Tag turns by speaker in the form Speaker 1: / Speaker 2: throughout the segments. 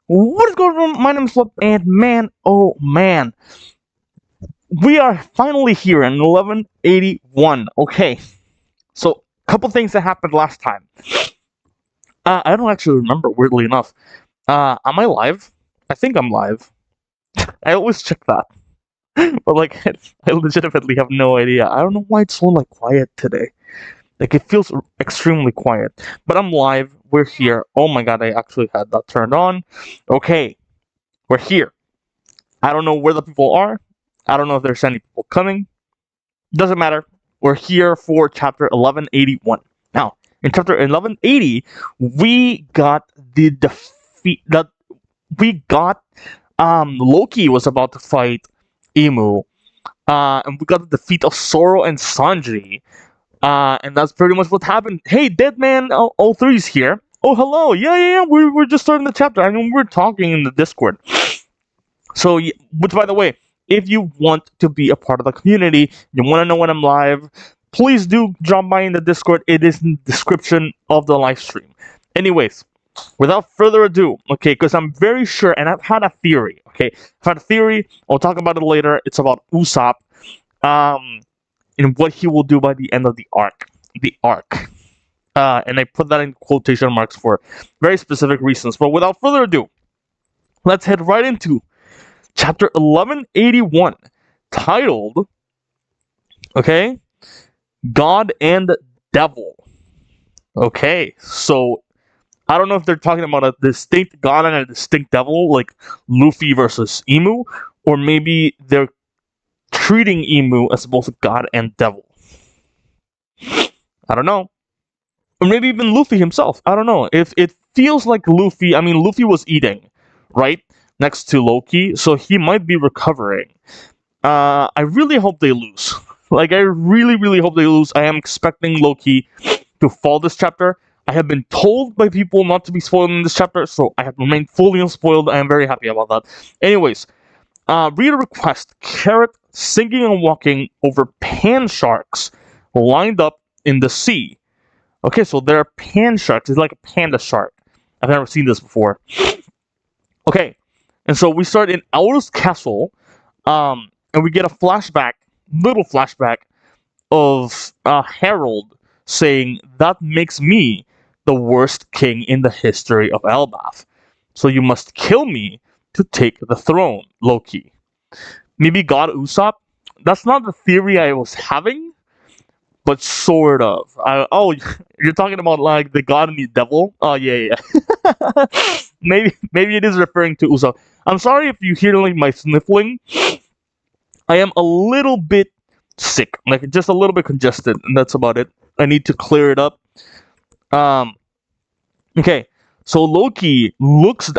Speaker 1: What is going on? My name is Flip, and man, oh man, we are finally here in 1181. Okay, so couple things that happened last time. I don't actually remember, weirdly enough. Am I live? I think I'm live. I always check that, but like, I legitimately have no idea. I don't know why it's so like quiet today. Like it feels extremely quiet. But I'm live. We're here. Oh my god, I actually had that turned on. Okay, we're here. I don't know where the people are. I don't know if there's any people coming. Doesn't matter. We're here for chapter 1181. Now, in chapter 1180, we got the defeat that we got Loki was about to fight Emu. And we got the defeat of Zoro and Sanji. And that's pretty much what happened. Hey, Deadman 03 is here. Oh, hello. Yeah. We're just starting the chapter. I mean, we're talking in the Discord. So, which by the way, if you want to be a part of the community, you want to know when I'm live, please do drop by in the Discord. It is in the description of the live stream. Anyways, without further ado, okay, because I'm very sure, and I've had a theory, okay? I've had a theory, I'll talk about it later. It's about Usopp, and what he will do by the end of the arc. The arc. And I put that in quotation marks for very specific reasons. But without further ado, let's head right into chapter 1181, titled, okay, God and Devil. Okay, so I don't know if they're talking about a distinct God and a distinct devil, like Luffy versus Emu, or maybe they're treating Emu as both God and devil. I don't know. Or maybe even Luffy himself. I don't know. If it feels like Luffy, I mean, Luffy was eating, right? Next to Loki, so he might be recovering. I really hope they lose. Like, I really hope they lose. I am expecting Loki to fall this chapter. I have been told by people not to be spoiled in this chapter, so I have remained fully unspoiled. I am very happy about that. Anyways, reader request: Carrot singing and walking over pan sharks lined up in the sea. Okay, so there are pan sharks. It's like a panda shark. I've never seen this before. Okay, and so we start in Aora's castle, and we get a little flashback of Harold saying, "That makes me the worst king in the history of Elbaf. So you must kill me to take the throne, Loki." Maybe God Usopp? That's not the theory I was having, but sort of. You're talking about like the God and the devil? Oh yeah. maybe it is referring to Usopp. I'm sorry if you hear like my sniffling. I am a little bit sick, like just a little bit congested, and that's about it. I need to clear it up. Okay, so Loki looks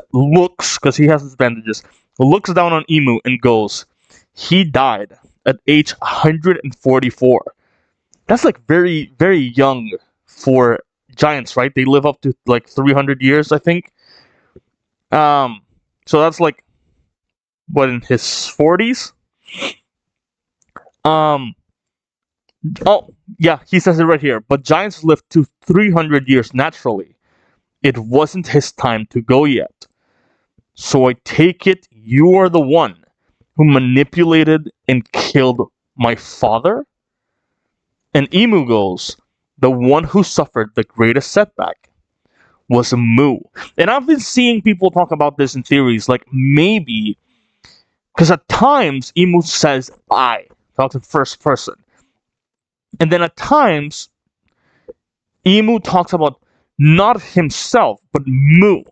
Speaker 1: because he has his bandages. Looks down on Emu and goes, "He died at age 144." That's like very young for giants, right? They live up to like 300 years, I think. So that's like what, in his 40s. Oh yeah, he says it right here. But giants live to 300 years naturally. It wasn't his time to go yet. So I take it you are the one who manipulated and killed my father? And Emu goes, "The one who suffered the greatest setback was Mu." And I've been seeing people talk about this in theories, like maybe, because at times Emu says "I," talks in first person. And then at times, Emu talks about not himself, but Mu.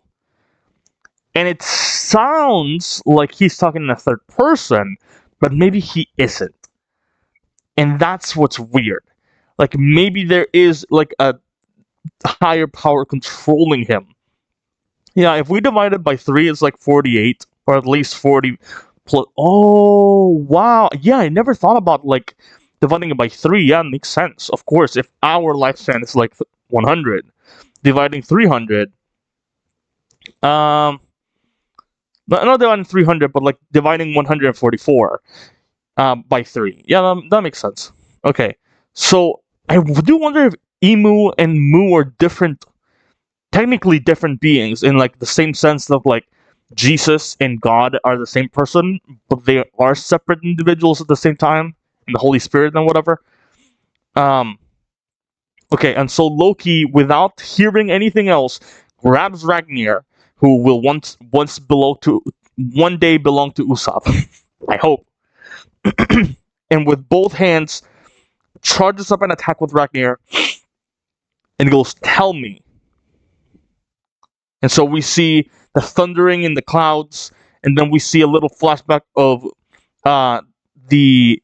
Speaker 1: And it sounds like he's talking in a third person, but maybe he isn't. And that's what's weird. Like, maybe there is, like, a higher power controlling him. Yeah, if we divide it by 3, it's like 48, or at least 40 plus. Oh, wow. Yeah, I never thought about, like, dividing it by 3. Yeah, it makes sense. Of course, if our lifespan is, like, 100, dividing 300, not dividing 300, but, like, dividing 144 by 3. Yeah, that makes sense. Okay, so I do wonder if Emu and Mu are different, technically different beings in like the same sense of like Jesus and God are the same person, but they are separate individuals at the same time, and the Holy Spirit and whatever. Um, okay, and so Loki, without hearing anything else, grabs Ragnar, who will one day belong to Usopp. I hope. And with both hands, charges up an attack with Ragnar, and goes, "Tell me." And so we see the thundering in the clouds, and then we see a little flashback of uh, the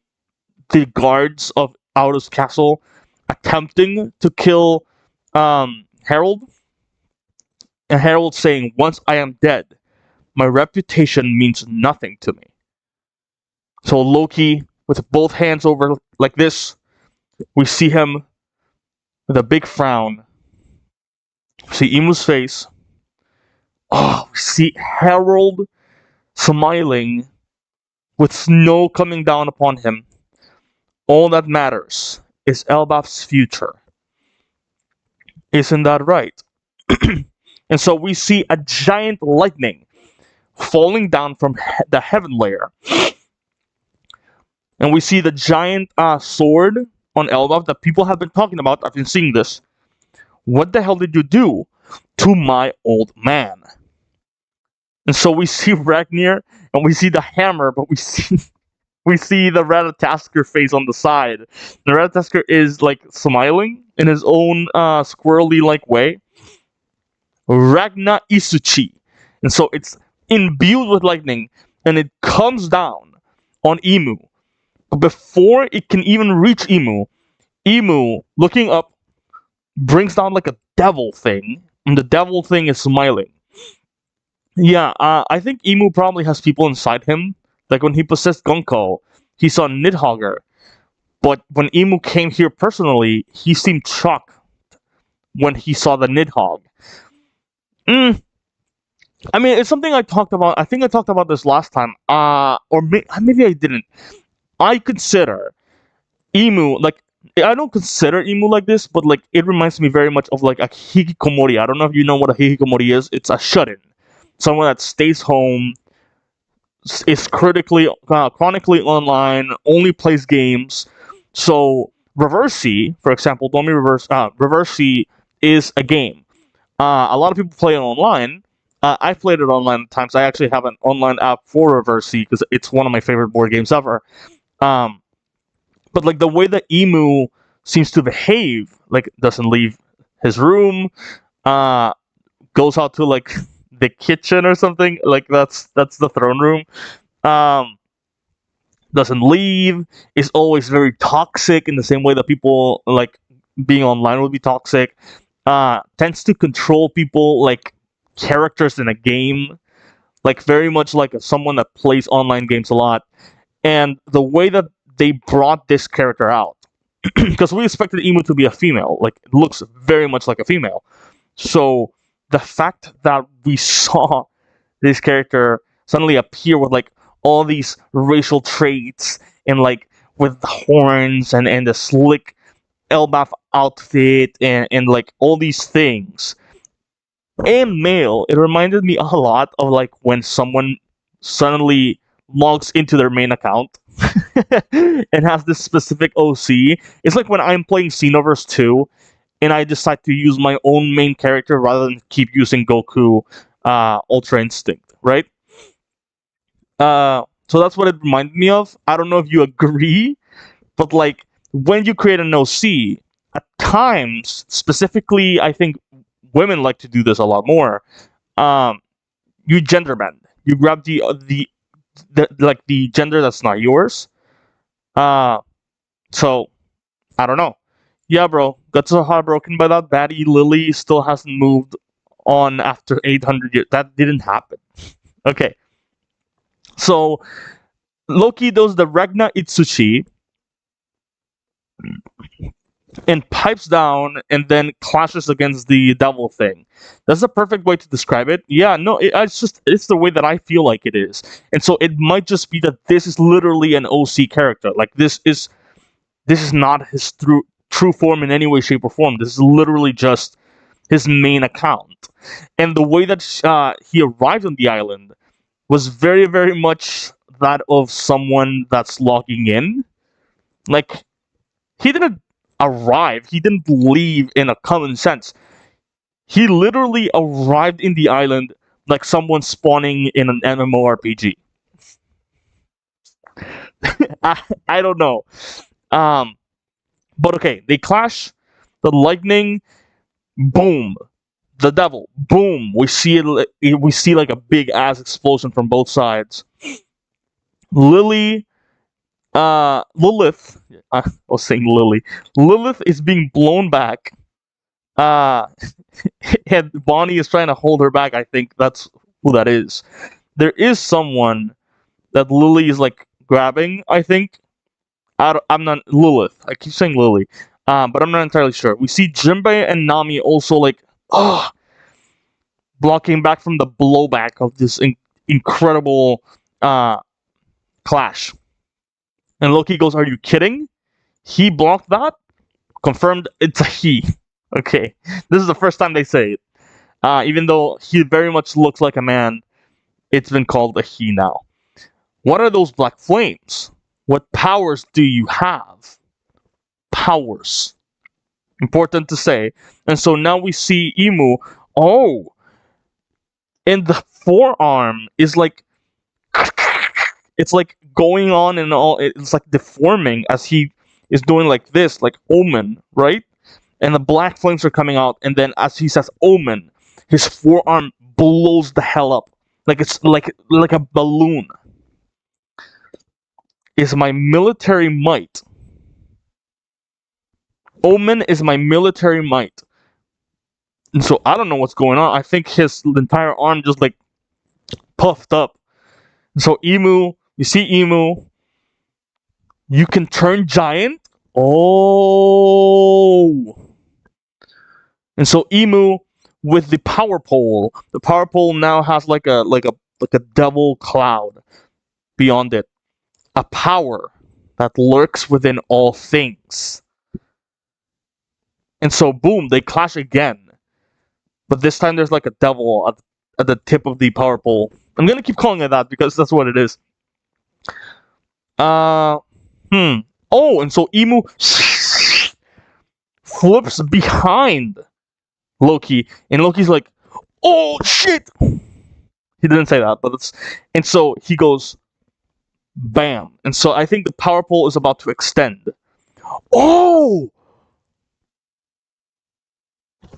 Speaker 1: the guards of Auto's castle attempting to kill Harold, and Harold saying, "Once I am dead, my reputation means nothing to me." So Loki, with both hands over like this, we see him with a big frown. We see Imu's face. Oh, we see Harold smiling with snow coming down upon him. All that matters is Elbaf's future. Isn't that right? And so we see a giant lightning falling down from the heaven layer. And we see the giant sword on Elbaf that people have been talking about. I've been seeing this. What the hell did you do to my old man? And so we see Ragnar, and we see the hammer, but we see the Ratatasker face on the side. The Ratatasker is like smiling in his own squirrely-like way. Ragna Isuchi. And so it's imbued with lightning, and it comes down on Imu. But before it can even reach Imu, looking up, brings down like a devil thing, and the devil thing is smiling. Yeah, I think Imu probably has people inside him. Like when he possessed Gunko, he saw Nidhogger. But when Imu came here personally, he seemed shocked when he saw the Nidhogg. I mean, it's something I talked about. I think I talked about this last time. Or maybe I didn't. I consider Imu, like, I don't consider Imu like this, but like it reminds me very much of like a hikikomori. I don't know if you know what a hikikomori is. It's a shut-in. Someone that stays home, is chronically online, only plays games. So Reversi, for example, Reversi is a game. A lot of people play it online. I've played it online at times. I actually have an online app for Reversi because it's one of my favorite board games ever. But like the way that Imu seems to behave, like doesn't leave his room, goes out to like the kitchen or something, like that's the throne room. Doesn't leave, is always very toxic in the same way that people like being online would be toxic. Tends to control people like characters in a game, like very much like someone that plays online games a lot. And the way that they brought this character out, because we expected Imu to be a female, like it looks very much like a female. So the fact that we saw this character suddenly appear with like all these racial traits and like with the horns and the slick Elbaf outfit and like all these things, and male, it reminded me a lot of like when someone suddenly logs into their main account and has this specific OC. It's like when I'm playing Xenoverse 2 and I decide to use my own main character rather than keep using Goku Ultra Instinct, right? So that's what it reminded me of. I don't know if you agree, but like when you create an OC, at times, specifically, I think women like to do this a lot more. You gender bend. You grab the like the gender that's not yours. So I don't know. Yeah, bro. Guts are heartbroken by that. Baddie Lily still hasn't moved on after 800 years. That didn't happen. Okay. So Loki does the Ragna Itsuchi and pipes down and then clashes against the devil thing. That's the perfect way to describe it. Yeah, no, it's the way that I feel like it is. And so it might just be that this is literally an OC character. Like this is not his true form in any way, shape, or form. This is literally just his main account. And the way that he arrived on the island was very, very much that of someone that's logging in. Like, he didn't arrive, he didn't leave in a common sense. He literally arrived in the island like someone spawning in an MMORPG. I don't know. Um, but okay, they clash. The lightning, boom. The devil, boom. We see it. We see like a big ass explosion from both sides. Lilith. I was saying Lily. Lilith is being blown back. Uh, and Bonnie is trying to hold her back. I think that's who that is. There is someone that Lily is like grabbing. I think. I'm not Lilith. I keep saying Lily, but I'm not entirely sure. We see Jinbei and Nami also like, blocking back from the blowback of this incredible clash. And Loki goes, "Are you kidding?" He blocked that. Confirmed, it's a he. Okay, this is the first time they say it. Even though he very much looks like a man, it's been called a he now. What are those black flames? What powers do you have? Powers. Important to say. And so now we see Imu. Oh, and the forearm is like, it's like going on and all. It's like deforming as he is doing like this, like Omen, right? And the black flames are coming out, and then as he says Omen, his forearm blows the hell up, like it's like a balloon. Is my military might. Omen is my military might. And so I don't know what's going on. I think his entire arm just like puffed up. And so Imu, you see Imu, you can turn giant. Oh. And so Imu with the power pole now has like a devil cloud beyond it. A power that lurks within all things. And so boom, they clash again. But this time there's like a devil at the tip of the power pole. I'm gonna keep calling it that because that's what it is. Oh, and so Imu flips behind Loki, and Loki's like, "Oh shit!" He didn't say that, but it's, and so he goes, bam, and so I think the power pole is about to extend. Oh,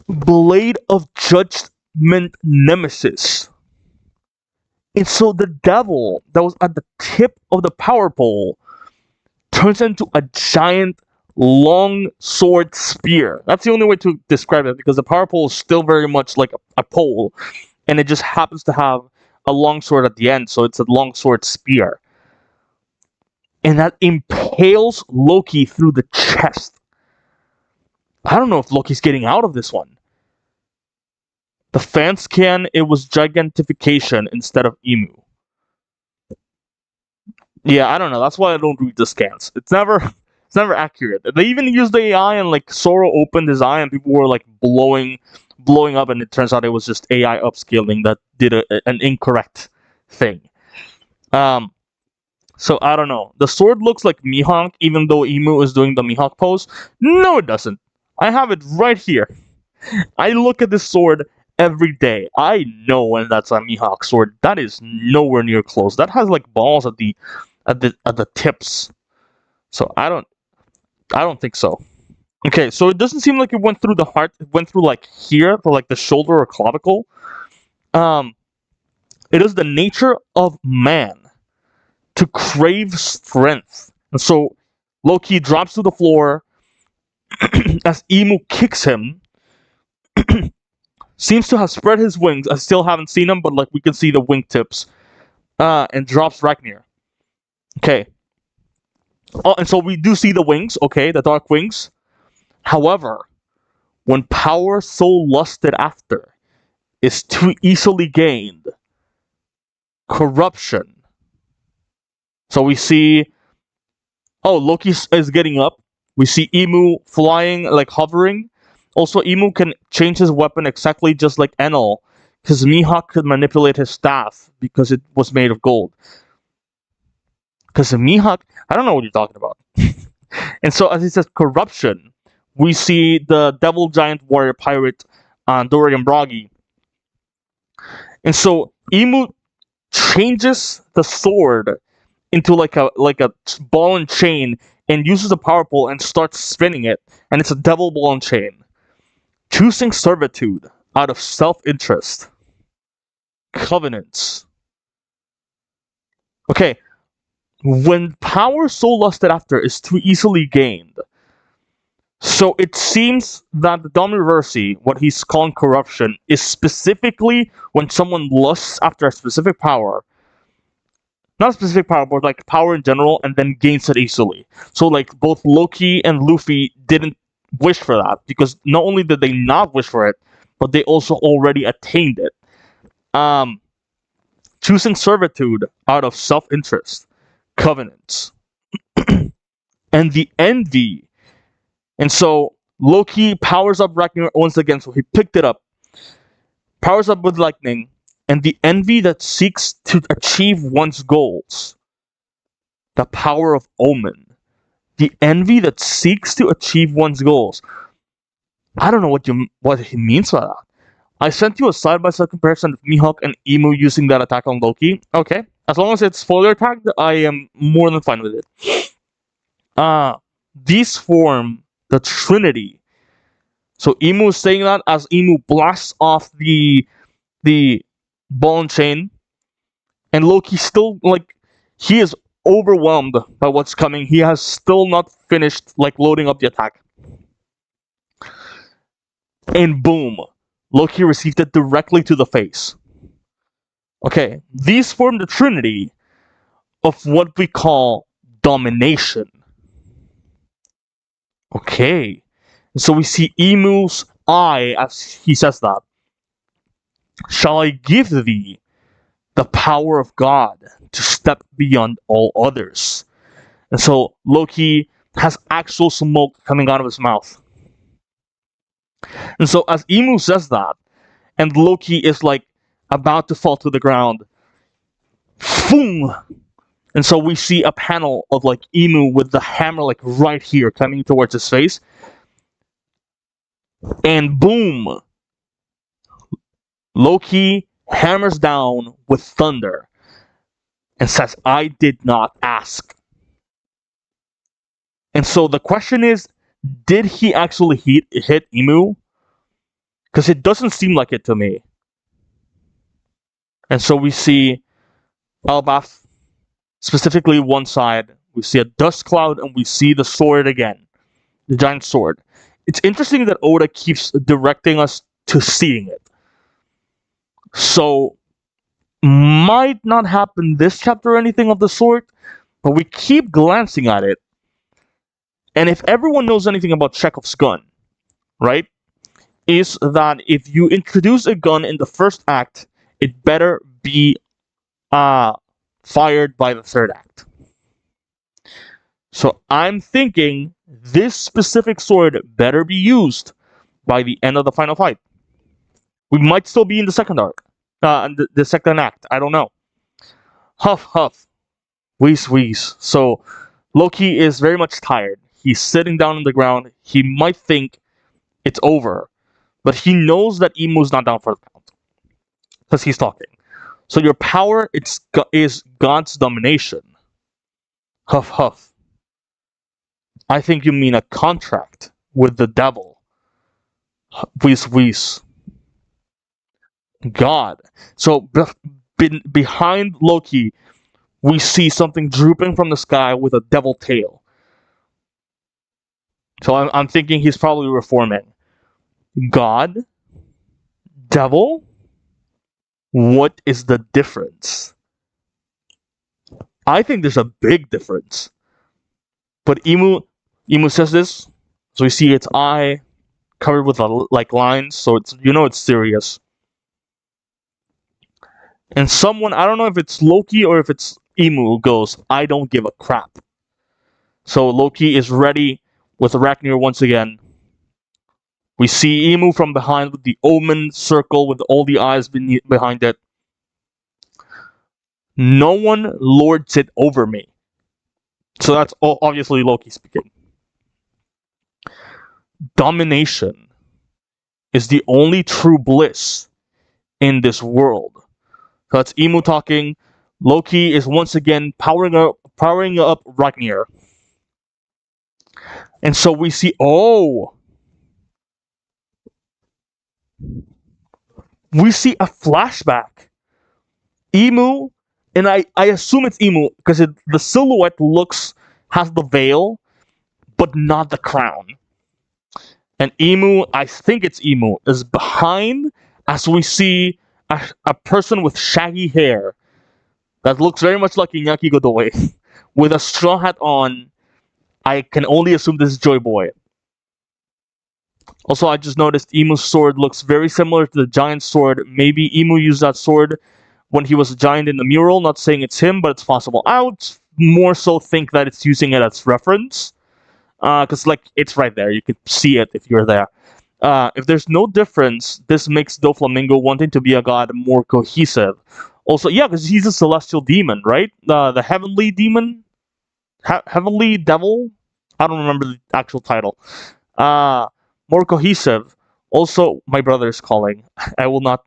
Speaker 1: Blade of Judgment Nemesis. And so the devil that was at the tip of the power pole turns into a giant long sword spear. That's the only way to describe it, because the power pole is still very much like a pole, and it just happens to have a long sword at the end, so it's a long sword spear. And that impales Loki through the chest. I don't know if Loki's getting out of this one. The fan scan, it was gigantification instead of Imu. Yeah, I don't know. That's why I don't read the scans. It's never accurate. They even used the AI, and like Sora opened his eye and people were like blowing up, and it turns out it was just AI upscaling that did an incorrect thing. So I don't know. The sword looks like Mihawk, even though Imu is doing the Mihawk pose. No, it doesn't. I have it right here. I look at this sword every day. I know when that's a Mihawk sword. That is nowhere near close. That has like balls at the tips. So I don't think so. Okay, so it doesn't seem like it went through the heart. It went through like here, for like the shoulder or clavicle. It is the nature of man to crave strength. And so Loki drops to the floor as Imu kicks him. Seems to have spread his wings. I still haven't seen him, but like we can see the wingtips. And drops Ragnir. Okay. Oh, and so we do see the wings, okay, the dark wings. However, when power so lusted after is too easily gained, corruption. So we see, Loki is getting up. We see Imu flying, like hovering, Also, Emu can change his weapon exactly just like Enel, because Mihawk could manipulate his staff because it was made of gold. Because Mihawk, I don't know what you're talking about. And so, as he says, corruption, we see the devil giant warrior pirate Dorian Broggy. And so, Emu changes the sword into like a ball and chain and uses a power pole and starts spinning it, and it's a devil ball and chain. Choosing servitude out of self-interest. Covenants. Okay, when power so lusted after is too easily gained. So it seems that the Domiversi, what he's calling corruption, is specifically when someone lusts after a specific power. Not a specific power, but like power in general, and then gains it easily. So like both Loki and Luffy didn't wish for that, because not only did they not wish for it, but they also already attained it. Choosing servitude out of self-interest. Covenants. And the envy. And so Loki powers up Ragnarok once again, so he picked it up. Powers up with lightning, and the envy that seeks to achieve one's goals. The power of Omen. The envy that seeks to achieve one's goals. I don't know what he means by that. I sent you a side-by-side comparison of Mihawk and Emu using that attack on Loki. Okay. As long as it's spoiler tagged, I am more than fine with it. These form the Trinity. So Emu is saying that as Emu blasts off the ball and chain, and Loki still, like, he is overwhelmed by what's coming. He has still not finished, like, loading up the attack. And boom, Loki received it directly to the face. Okay, these form the Trinity of what we call domination. Okay, so we see Emu's eye as he says that. Shall I give thee the power of God to step beyond all others? And so Loki has actual smoke coming out of his mouth. And so as Emu says that, and Loki is like about to fall to the ground, boom! And so we see a panel of like Emu with the hammer like right here coming towards his face. And boom! Loki hammers down with thunder and says, I did not ask. And so the question is, did he actually hit Emu? Because it doesn't seem like it to me. And so we see Elbaf, specifically one side, we see a dust cloud, and we see the sword again. The giant sword. It's interesting that Oda keeps directing us to seeing it. So, might not happen this chapter or anything of the sort, but we keep glancing at it. And if everyone knows anything about Chekhov's gun, right, is that if you introduce a gun in the first act, it better be fired by the third act. So I'm thinking this specific sword better be used by the end of the final fight. We might still be in the second arc, the second act. I don't know. Huff, huff, wheeze, wheeze. So Loki is very much tired. He's sitting down on the ground. He might think it's over, but he knows that Emu's not down for the count because he's talking. So your power is God's domination. Huff, huff. I think you mean a contract with the devil. Wheeze, wheeze. God. So behind Loki, we see something drooping from the sky with a devil tail. So I'm thinking he's probably reforming. God? Devil? What is the difference? I think there's a big difference. But Emu says this, so we see its eye covered with like lines, so it's it's serious. And someone, I don't know if it's Loki or if it's Emu, goes, I don't give a crap. So Loki is ready with Arachnir once again. We see Emu from behind with the omen circle with all the eyes behind it. No one lords it over me. So that's obviously Loki speaking. Domination is the only true bliss in this world. So that's Emu talking. Loki is once again powering up Ragnir. And so we see, we see a flashback. Emu, and I assume it's Emu because the silhouette has the veil, but not the crown. And Emu, I think it's Emu, is behind as we see a person with shaggy hair that looks very much like Iñaki Godoy with a straw hat on. I can only assume this is Joy Boy. Also, I just noticed Emu's sword looks very similar to the giant sword. Maybe Emu used that sword when he was a giant in the mural. Not saying it's him, but it's possible. I would more so think that it's using it as reference. Because, it's right there. You could see it if you're there. If there's no difference, this makes Doflamingo wanting to be a god more cohesive. Also, yeah, because he's a celestial demon, right? The heavenly demon? Heavenly devil? I don't remember the actual title. More cohesive. Also, my brother is calling. I will not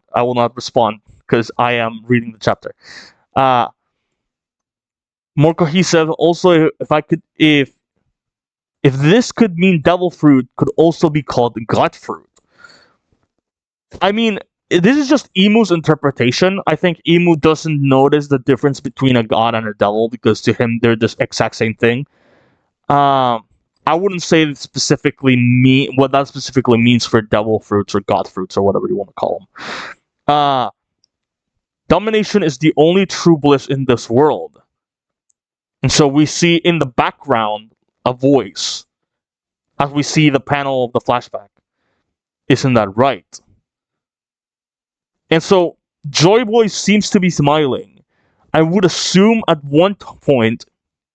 Speaker 1: respond because I am reading the chapter. More cohesive. Also, if this could mean devil fruit, could also be called god fruit. I mean, this is just Emu's interpretation. I think Emu doesn't notice the difference between a god and a devil because to him they're the exact same thing. I wouldn't say what that specifically means for devil fruits or god fruits or whatever you want to call them. Domination is the only true bliss in this world. And so we see in the background a voice as we see the panel of the flashback. Isn't that right? And so Joy Boy seems to be smiling. I would assume at one point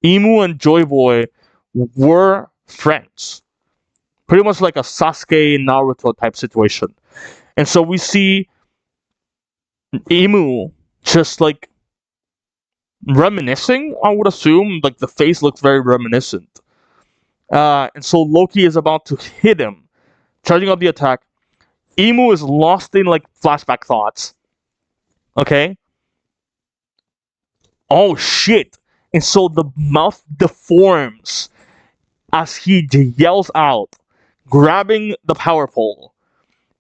Speaker 1: Emu and Joy Boy were friends. Pretty much like a Sasuke Naruto type situation. And so we see Emu just reminiscing, I would assume. Like the face looks very reminiscent. And so Loki is about to hit him, charging up the attack. Emu is lost in flashback thoughts. Okay? Oh shit! And so the mouth deforms as he yells out, grabbing the power pole.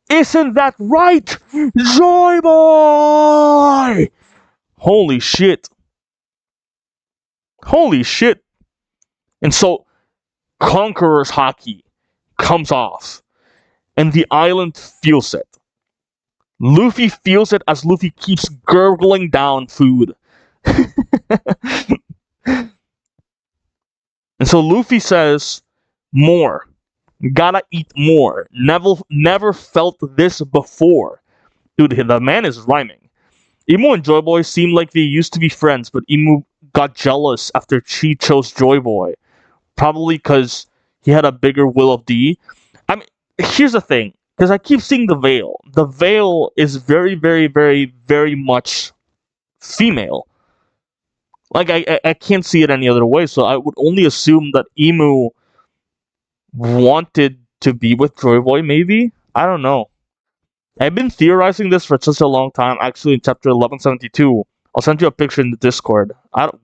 Speaker 1: Isn't that right, Joy Boy? Holy shit. Holy shit. And so Conqueror's Haki comes off, and the island feels it. Luffy feels it as Luffy keeps gurgling down food. And so Luffy says, more. Gotta eat more. Never felt this before. Dude, the man is rhyming. Emu and Joy Boy seem like they used to be friends, but Emu got jealous after Chi chose Joy Boy. Probably because he had a bigger will of D. I mean, here's the thing. Because I keep seeing the veil. The veil is very, very, very, very much female. I can't see it any other way, so I would only assume that Emu wanted to be with Joy Boy, maybe? I don't know. I've been theorizing this for such a long time, actually in chapter 1172. I'll send you a picture in the Discord. I don't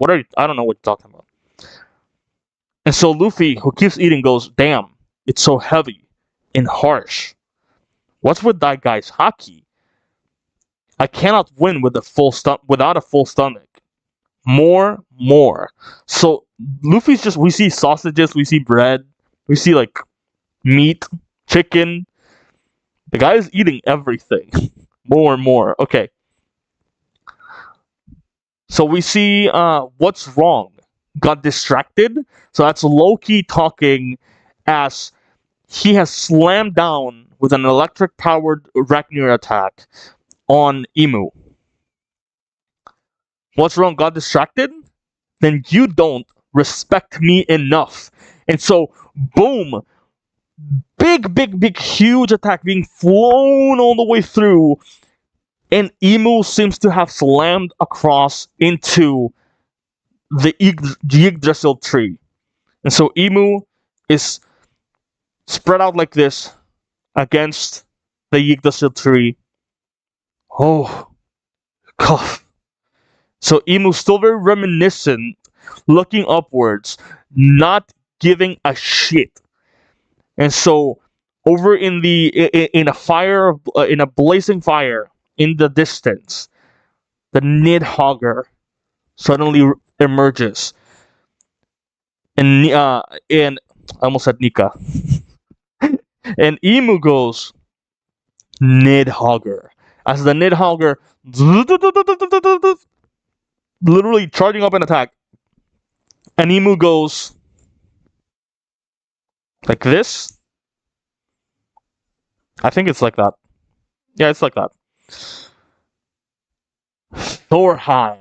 Speaker 1: know what you're talking about. And so Luffy, who keeps eating, goes, damn, it's so heavy and harsh. What's with that guy's haki? I cannot win without a full stomach. More. So Luffy's we see sausages, we see bread, we see meat, chicken. The guy is eating everything. More and more. Okay. So we see what's wrong. Got distracted. So that's Loki talking as he has slammed down with an electric-powered Ragnir attack on Emu. What's wrong? Got distracted? Then you don't respect me enough. And so, boom! big, huge attack being flown all the way through, and Emu seems to have slammed across into the Yggdrasil tree. And so Emu is spread out like this against the Yggdrasil tree. Oh, cough. So Emu still very reminiscent, looking upwards, not giving a shit. And so over in a fire, in a blazing fire in the distance, the Nidhogger suddenly emerges, and I almost said Nika, and Emu goes Nidhogger as the Nidhogger literally charging up an attack, and Emu goes like this. I think it's like that. Yeah, it's like that. Thorheim.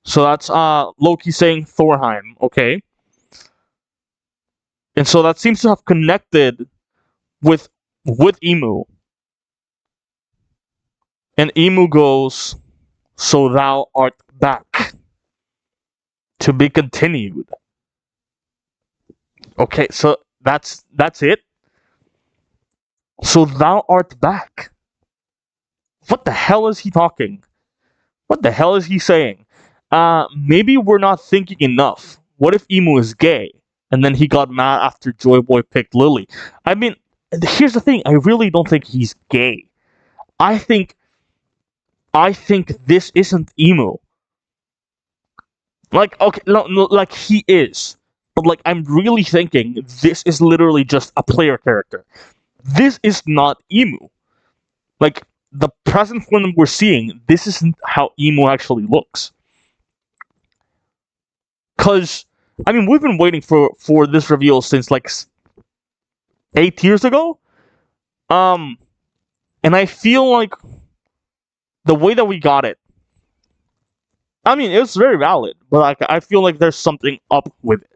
Speaker 1: So that's Loki saying Thorheim, okay? And so that seems to have connected with Emu. And Emu goes, "So thou art back. To be continued." Okay, so that's it. So thou art back. What the hell is he talking? What the hell is he saying? Maybe we're not thinking enough. What if Emu is gay? And then he got mad after Joy Boy picked Lily. I mean, here's the thing. I really don't think he's gay. I think this isn't Emu. Like, okay, no, like he is. But like, I'm really thinking this is literally just a player character. This is not Emu. Like, the present one we're seeing, this isn't how Emu actually looks. Because, I mean, we've been waiting for this reveal since like 8 years ago. And I feel like the way that we got it, I mean, it was very valid, but like I feel like there's something up with it.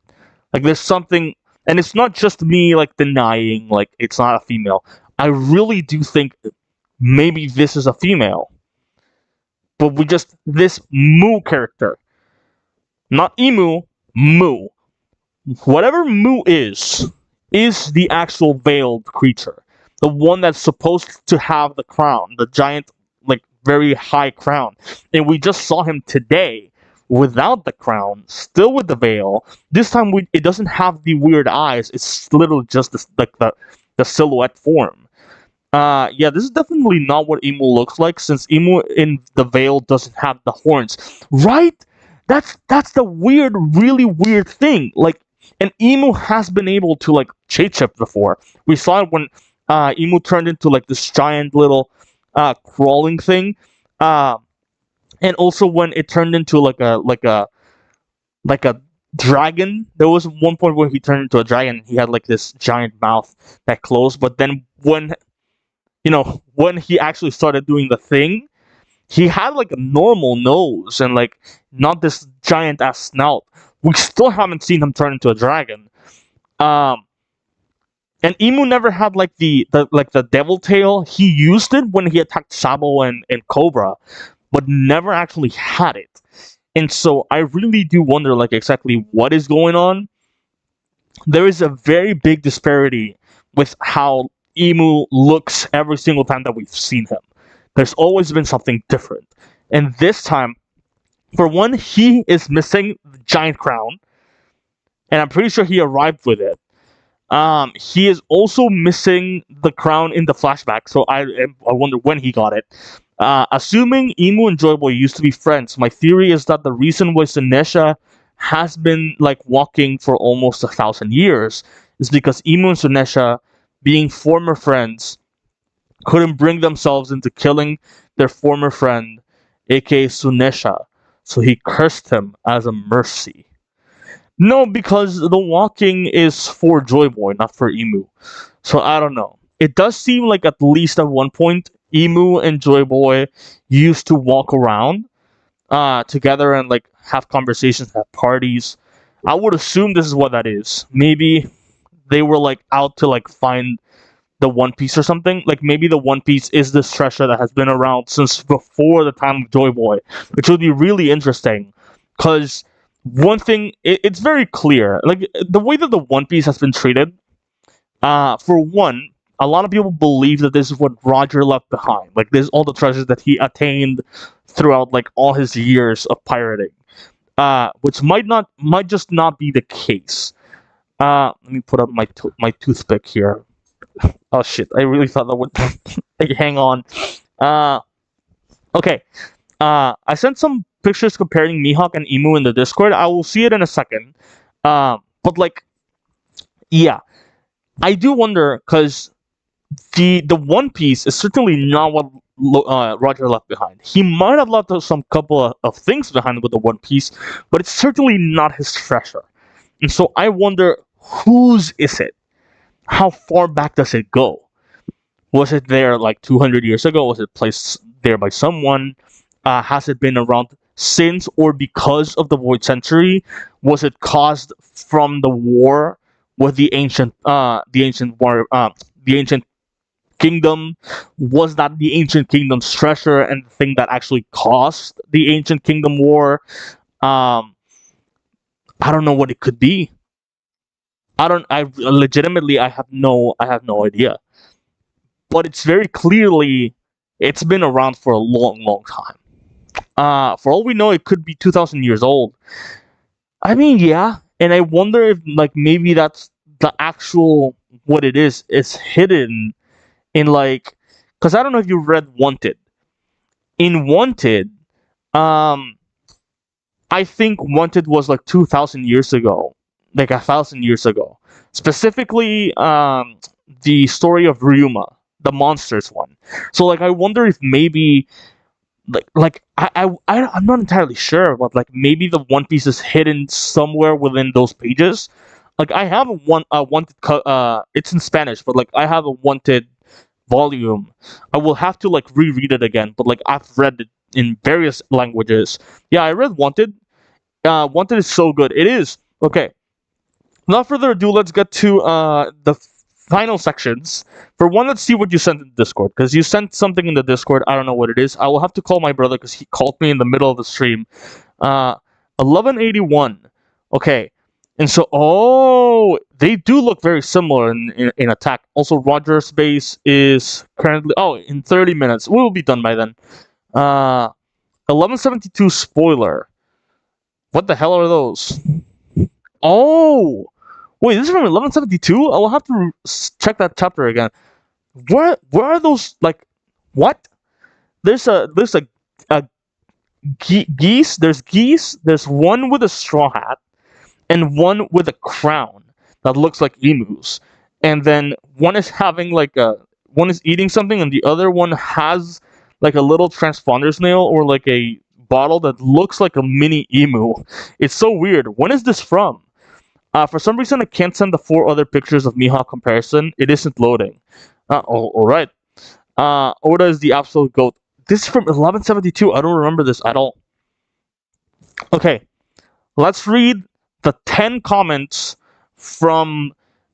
Speaker 1: Like there's something, and it's not just me like denying like it's not a female. I really do think maybe this is a female, but this Moo character, not Emu, Moo. Whatever Moo is the actual veiled creature, the one that's supposed to have the crown, the giant, like very high crown, and we just saw him today without the crown, still with the veil. This time it doesn't have the weird eyes. It's literally just the silhouette form. Yeah, this is definitely not what Emu looks like, since Emu in the veil doesn't have the horns, right? That's the really weird thing. Like, and Emu has been able to like shapeshift before. We saw it when Emu turned into like this giant little crawling thing, and also when it turned into like a dragon. There was one point where he turned into a dragon. He had like this giant mouth that closed, but then when he actually started doing the thing, he had like a normal nose and like not this giant ass snout. We still haven't seen him turn into a dragon. And Emu never had like the devil tail. He used it when he attacked Sabo and Cobra, but never actually had it. And so I really do wonder like exactly what is going on. There is a very big disparity with how Emu looks every single time that we've seen him. There's always been something different. And this time, for one, he is missing the giant crown. And I'm pretty sure he arrived with it. He is also missing the crown in the flashback, so I wonder when he got it. Assuming Emu and Joy Boy used to be friends, my theory is that the reason why Sunesha has been like walking for almost 1,000 years is because Emu and Sunesha, being former friends, couldn't bring themselves into killing their former friend, aka Sunesha, so he cursed him as a mercy. No, because the walking is for Joy Boy, not for Emu. So I don't know. It does seem like at least at one point, Emu and Joy Boy used to walk around together and like have conversations at parties. I would assume this is what that is. Maybe they were like out to like find the One Piece or something. Like maybe the One Piece is this treasure that has been around since before the time of Joy Boy, which would be really interesting. Because one thing, it's very clear, like the way that the One Piece has been treated. For one, a lot of people believe that this is what Roger left behind. Like this, all the treasures that he attained throughout like all his years of pirating. Which might just not be the case. Let me put up my toothpick here. Oh shit! I really thought that would. Like, hang on. Okay. I sent some pictures comparing Mihawk and Emu in the Discord. I will see it in a second. But like, yeah, I do wonder because the One Piece is certainly not what Roger left behind. He might have left some couple of things behind with the One Piece, but it's certainly not his treasure. And so I wonder, whose is it? How far back does it go? Was it there like 200 years ago? Was it placed there by someone? Has it been around since or because of the Void Century? Was it caused from the war with the ancient kingdom? Was that the ancient kingdom's treasure and the thing that actually caused the ancient kingdom war? I don't know what it could be. I legitimately I have no idea. But it's very clearly it's been around for a long time. For all we know, it could be 2,000 years old. I mean, yeah, and I wonder if like maybe that's the actual what it is hidden in like, because I don't know if you read Wanted. In Wanted, I think Wanted was like 2,000 years ago, like 1,000 years ago. Specifically, the story of Ryuma, the monsters one. So like, I wonder if maybe I'm not entirely sure, but like maybe the One Piece is hidden somewhere within those pages. Like I have a Wanted it's in Spanish, but like I have a Wanted volume. I will have to like reread it again, but like I've read it in various languages. Yeah, I read Wanted. Wanted is so good. It is. Okay. Without further ado, let's get to the final sections. For one, let's see what you sent in Discord, because you sent something in the Discord. I don't know what it is. I will have to call my brother because he called me in the middle of the stream. 1181. Okay. And so, they do look very similar in attack. Also, Roger's base is currently, in 30 minutes. We'll be done by then. 1172 spoiler. What the hell are those? Oh! Wait, this is from 1172? I will have to check that chapter again. Where are those, like, what? There's a geese. There's geese. There's one with a straw hat and one with a crown that looks like emus. And then one is having one is eating something, and the other one has like a little transponder snail or like a bottle that looks like a mini emu. It's so weird. When is this from? For some reason, I can't send the 4 other pictures of Mihawk comparison. It isn't loading. All right. Oda is the absolute goat. This is from 1172. I don't remember this at all. Okay. Let's read the 10 comments from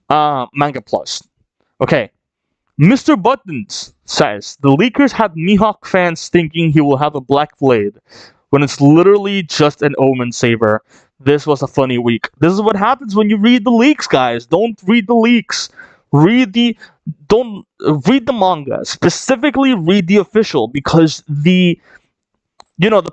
Speaker 1: Manga Plus. Okay. Mr. Buttons says, the leakers had Mihawk fans thinking he will have a black blade, when it's literally just an omen saver. This was a funny week. This is what happens when you read the leaks, guys. Don't read the leaks. Don't read the manga. Specifically read the official, because the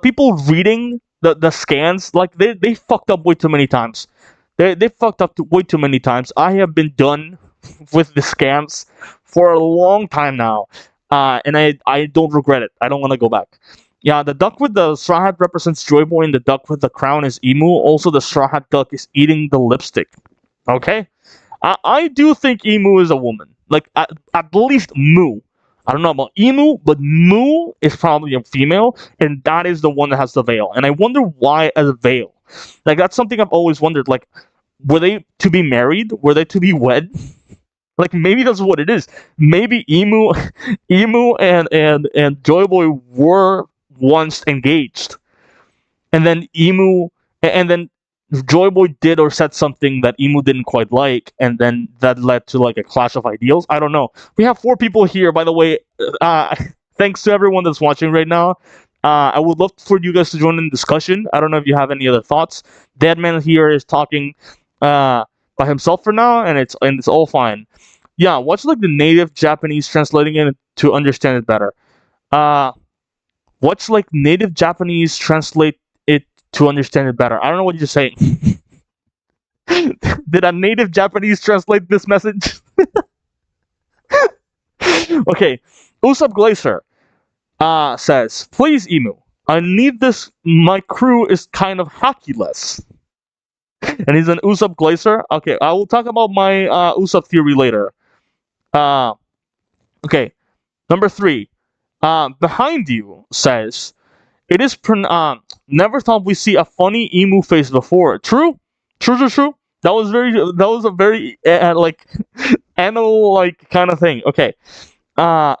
Speaker 1: people reading the scans, like they fucked up way too many times. They fucked up way too many times. I have been done with the scans for a long time now, and I don't regret it. I don't want to go back. Yeah, the duck with the straw hat represents Joy Boy, and the duck with the crown is Emu. Also, the straw hat duck is eating the lipstick. Okay, I do think Emu is a woman. Like at least Mu. I don't know about Emu, but Mu is probably a female, and that is the one that has the veil. And I wonder why as a veil. Like that's something I've always wondered. Like, were they to be married? Were they to be wed? Like maybe that's what it is. Maybe Emu and Joy Boy were once engaged, and then Joyboy did or said something that Emu didn't quite like, and then that led to like a clash of ideals. I don't know. We have 4 people here, by the way. Uh, Thanks to everyone that's watching right now. I would love for you guys to join in the discussion. I don't know if you have any other thoughts. Deadman here is talking by himself for now, and it's all fine. Yeah, watch like the native Japanese translating it to understand it better. Uh, Watch like native Japanese translate it to understand it better. I don't know what you're saying. Did a native Japanese translate this message? Okay, Usopp Glacier says, "Please, Emu, I need this. My crew is kind of hockey-less." And he's an Usopp Glacier. Okay, I will talk about my Usopp theory later. Uh, okay, number 3. Behind you says, "It is never thought we see a funny emu face before." True, true, true, true. That was very. That was a very like animal like kind of thing. Okay. Uh,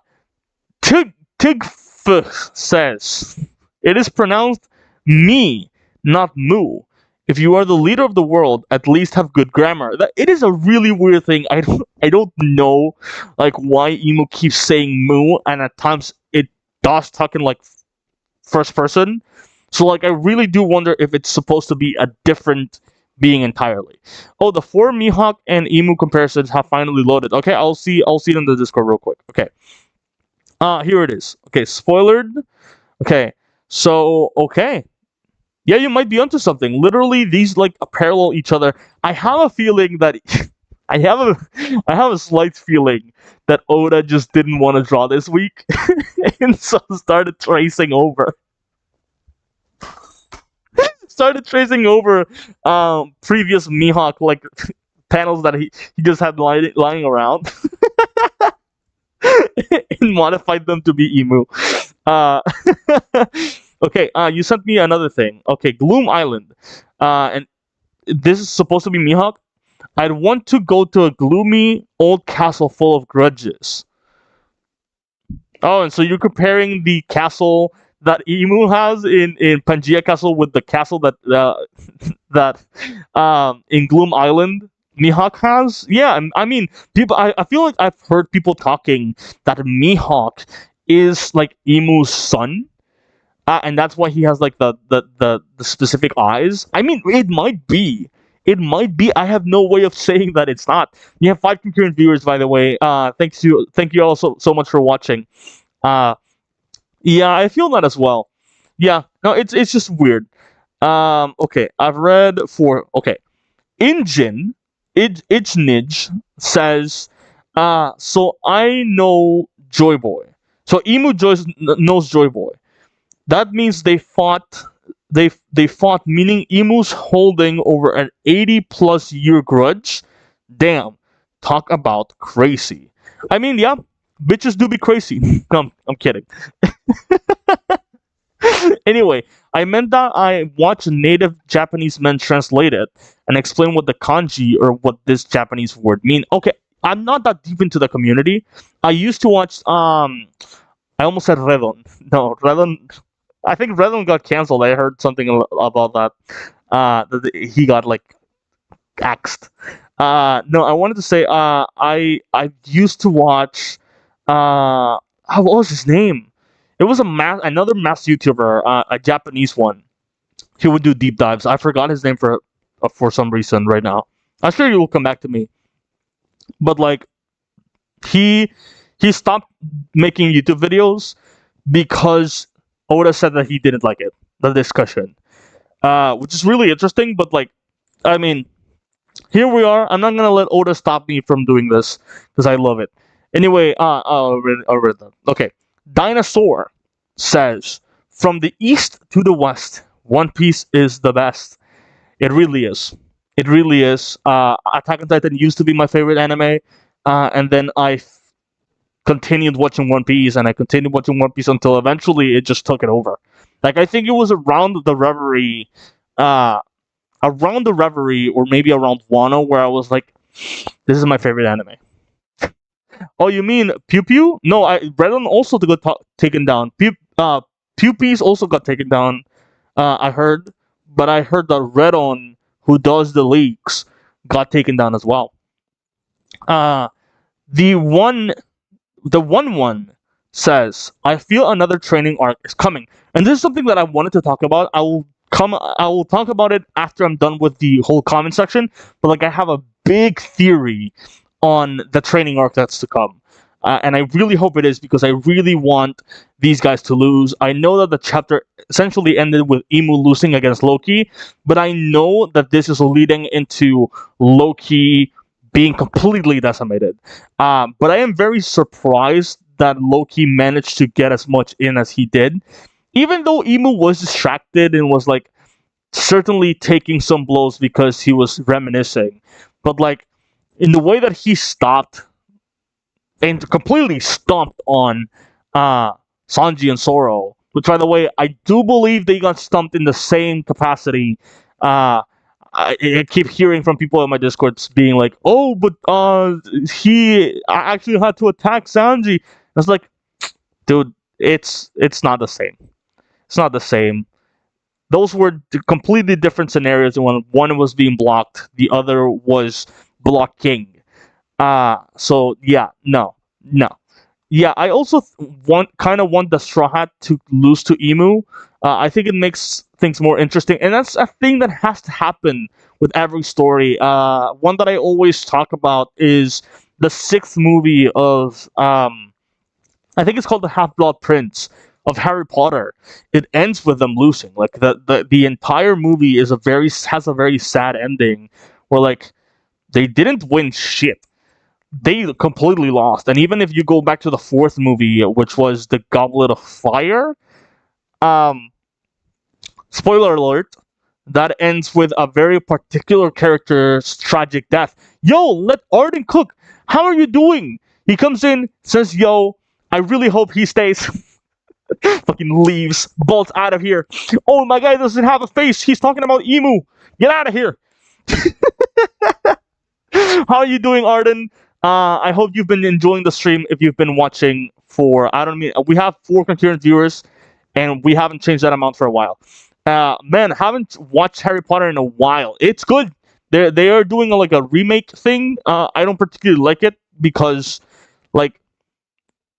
Speaker 1: Tigf says, "It is pronounced me, not moo. If you are the leader of the world, at least have good grammar." It is a really weird thing. I don't know like why emo keeps saying moo, and at times it does talk in like first person. So like I really do wonder if it's supposed to be a different being entirely. Oh, the 4 Mihawk and emu comparisons have finally loaded. Okay, I'll see it in the Discord real quick. Okay. Here it is. Okay, spoilered. Okay. So, okay. Yeah, you might be onto something. Literally, these like parallel each other. I have a feeling that I have a slight feeling that Oda just didn't want to draw this week, and so started tracing over. Started tracing over previous Mihawk like panels that he just had lying around, and modified them to be emu. Uh, okay, you sent me another thing. Okay, Gloom Island, and this is supposed to be Mihawk. "I'd want to go to a gloomy old castle full of grudges." Oh, and so you're comparing the castle that Emu has in Pangea Castle with the castle that that in Gloom Island Mihawk has? Yeah, I mean, people. I feel like I've heard people talking that Mihawk is like Emu's son, and that's why he has like the specific eyes. I mean, it might be. It might be. I have no way of saying that it's not. You have 5 concurrent viewers, by the way. Thank you all so much for watching. Uh, yeah, I feel that as well. Yeah, no, it's just weird. Okay, I've read 4. Okay, Injin, Ichnij says, so I know Joy Boy. So Emu knows Joy Boy. That means they fought. They fought, meaning Emu's holding over an 80+ year grudge. Damn, talk about crazy. I mean, yeah, bitches do be crazy. I'm kidding. Anyway, I meant that I watch native Japanese men translate it and explain what the kanji or what this Japanese word mean. Okay, I'm not that deep into the community. I used to watch I almost said Redon. No, Redon. I think Redon got canceled. I heard something about that. That he got like axed. No, I wanted to say I used to watch what was his name? It was another mass YouTuber, a Japanese one. He would do deep dives. I forgot his name for some reason right now. I'm sure he will come back to me. But like he stopped making YouTube videos because Oda said that he didn't like it, the discussion, which is really interesting. But like, I mean, here we are. I'm not gonna let Oda stop me from doing this because I love it. Anyway, I'll read that. Okay, Dinosaur says, "From the east to the west, One Piece is the best." It really is. It really is. Attack on Titan used to be my favorite anime, and then I continued watching One Piece, and I continued watching One Piece until eventually it just took it over. Like I think it was around the Reverie, or maybe around Wano, where I was like, "This is my favorite anime." Oh, you mean Pew Pew? No, Redon also got taken down. Pew Pews also got taken down. I heard, but I heard that Redon who does the leaks, got taken down as well. Uh, the one says, "I feel another training arc is coming," and this is something that I wanted to talk about. I will talk about it after I'm done with the whole comment section. But like, I have a big theory on the training arc that's to come. And I really hope it is, because I really want these guys to lose. I know that the chapter essentially ended with Emu losing against Loki, but I know that this is leading into Loki being completely decimated. But I am very surprised that Loki managed to get as much in as he did, even though Emu was distracted and was like certainly taking some blows because he was reminiscing. But like, in the way that he stopped and completely stomped on Sanji and Zoro, which, by the way, I do believe they got stumped in the same capacity. I keep hearing from people in my discords being like, "Oh, but he actually had to attack Sanji." I was like, "Dude, it's not the same. It's not the same. Those were completely different scenarios. When one was being blocked, the other was blocking. So yeah, no, no. Yeah, I also kind of want the Straw Hat to lose to Emu. I think it makes things more interesting, and that's a thing that has to happen with every story. One that I always talk about is the sixth movie of I think it's called the Half Blood Prince of Harry Potter. It ends with them losing. Like the entire movie has a very sad ending, where like they didn't win shit. They completely lost. And even if you go back to the fourth movie, which was the Goblet of Fire, um, spoiler alert, that ends with a very particular character's tragic death. Yo, let Arden cook. How are you doing? He comes in, says, "Yo, I really hope he stays." Fucking leaves, bolts out of here. "Oh, my guy doesn't have a face. He's talking about Emu. Get out of here." How are you doing, Arden? I hope you've been enjoying the stream. If you've been watching for, I don't mean, we have 4 concurrent viewers, and we haven't changed that amount for a while. Man, haven't watched Harry Potter in a while. It's good. They are doing like a remake thing. I don't particularly like it because, like,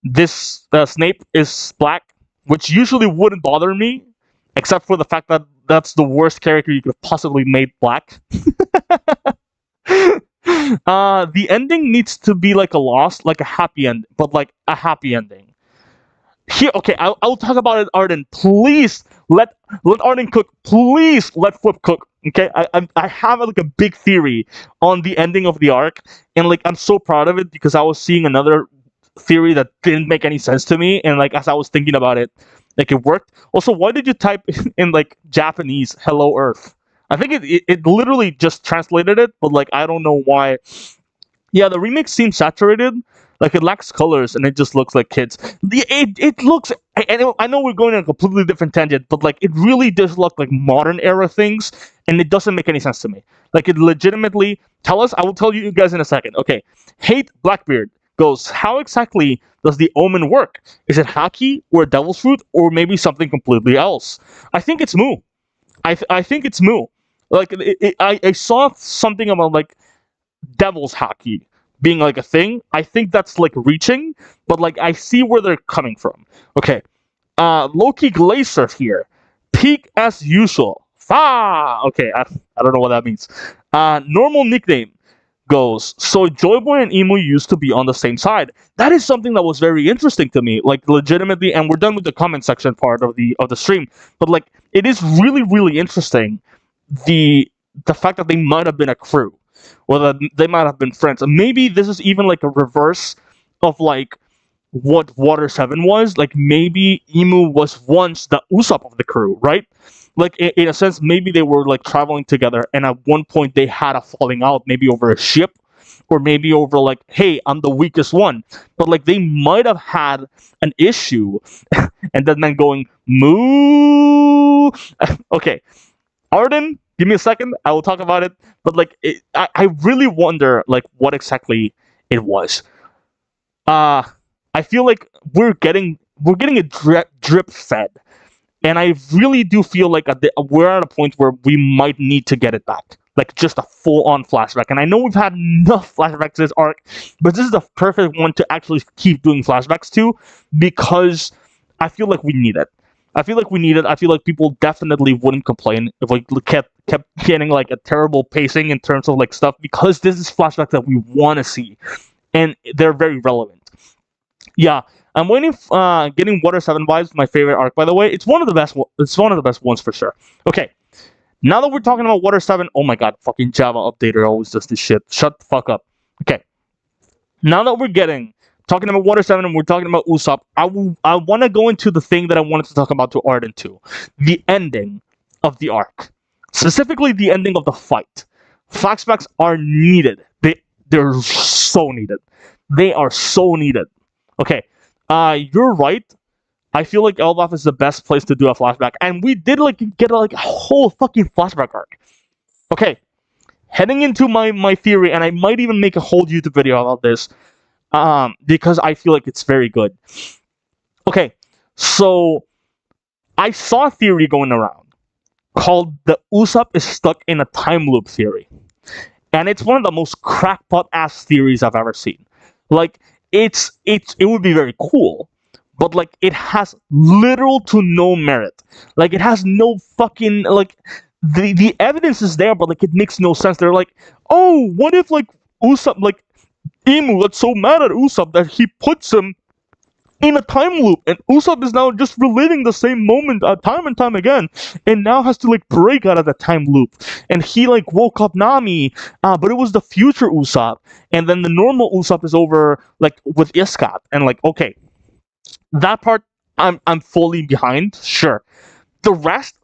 Speaker 1: this Snape is black, which usually wouldn't bother me, except for the fact that that's the worst character you could have possibly made black. The ending needs to be like a loss, like a happy end, but like a happy ending. Here, okay, I'll talk about it, Arden. Please let Arden cook. Please let Flip cook. Okay, I have like a big theory on the ending of the arc, and like I'm so proud of it because I was seeing another theory that didn't make any sense to me, and like as I was thinking about it, like it worked. Also, why did you type in like Japanese "Hello Earth"? I think it literally just translated it, but like I don't know why. Yeah, the remix seems saturated. Like it lacks colors and it just looks like kids. It looks. I know we're going on a completely different tangent, but like it really does look like modern era things, and it doesn't make any sense to me. Like it legitimately. Tell us. I will tell you guys in a second. Okay. Hate Blackbeard goes, "How exactly does the omen work? Is it haki or a devil's fruit or maybe something completely else?" I think it's Moo. I think it's Moo. Like I saw something about like devil's hockey being like a thing. I think that's like reaching, but like I see where they're coming from. Okay. Loki Glacier here. Peak as usual. Okay, I don't know what that means. Normal nickname goes, "So Joy Boy and Emu used to be on the same side." That is something that was very interesting to me, like legitimately, and we're done with the comment section part of the stream. But like it is really, really interesting the fact that they might have been a crew, or that they might have been friends. And maybe this is even like a reverse of like what Water 7 was. Like maybe Emu was once the Usopp of the crew, right? Like in a sense, maybe they were like traveling together, and at one point they had a falling out, maybe over a ship, or maybe over like, "Hey, I'm the weakest one." But like they might have had an issue, and that meant going moo. Okay, Arden, give me a second. I will talk about it. But like, I really wonder like what exactly it was. I feel like we're getting a drip fed. And I really do feel like we're at a point where we might need to get it back. Like just a full-on flashback. And I know we've had enough flashbacks this arc, but this is the perfect one to actually keep doing flashbacks to, because I feel like we need it. I feel like people definitely wouldn't complain if we kept getting like a terrible pacing in terms of like stuff, because this is flashbacks that we want to see, and they're very relevant. Yeah, I'm waiting. Getting Water 7 vibes. My favorite arc, by the way. It's one of the best. It's one of the best ones for sure. Okay, now that we're talking about Water 7, oh my god, fucking Java updater always does this shit. Shut the fuck up. Okay, now that we're talking about Water 7 and we're talking about Usopp, I want to go into the thing that I wanted to talk about to Arden 2. The ending of the arc. Specifically, the ending of the fight. Flashbacks are needed. They're so needed. They are so needed. Okay, you're right. I feel like Elbaf is the best place to do a flashback, and we did like get like a whole fucking flashback arc. Okay, heading into my theory, and I might even make a whole YouTube video about this, because I feel like it's very good. Okay, so I saw a theory going around called the Usopp is stuck in a time loop theory, and it's one of the most crackpot ass theories I've ever seen. Like, it would be very cool, but like it has little to no merit. Like, it has no fucking like the evidence is there, but like it makes no sense. They're like, oh, what if like Usopp, like Imu gets so mad at Usopp that he puts him in a time loop, and Usopp is now just reliving the same moment time and time again, and now has to like break out of the time loop. And he like woke up Nami, but it was the future Usopp, and then the normal Usopp is over like with Iskat, and like, okay, that part I'm fully behind. Sure, the rest,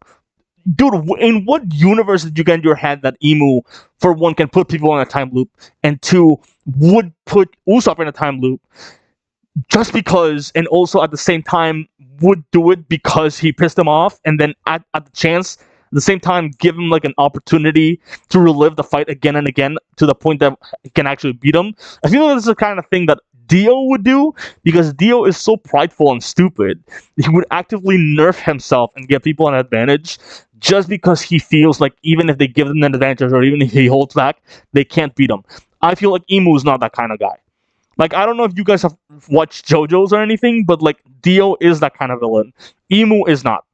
Speaker 1: dude, in what universe did you get in your head that Imu, for one, can put people in a time loop, and two, would put Usopp in a time loop just because, and also at the same time would do it because he pissed him off, and then at the chance, at the same time, give him like an opportunity to relive the fight again and again to the point that he can actually beat him? I feel like this is the kind of thing that Dio would do, because Dio is so prideful and stupid. He would actively nerf himself and give people an advantage just because he feels like even if they give him an advantage or even if he holds back, they can't beat him. I feel like Imu is not that kind of guy. Like, I don't know if you guys have watched JoJo's or anything, but like Dio is that kind of villain. Imu is not.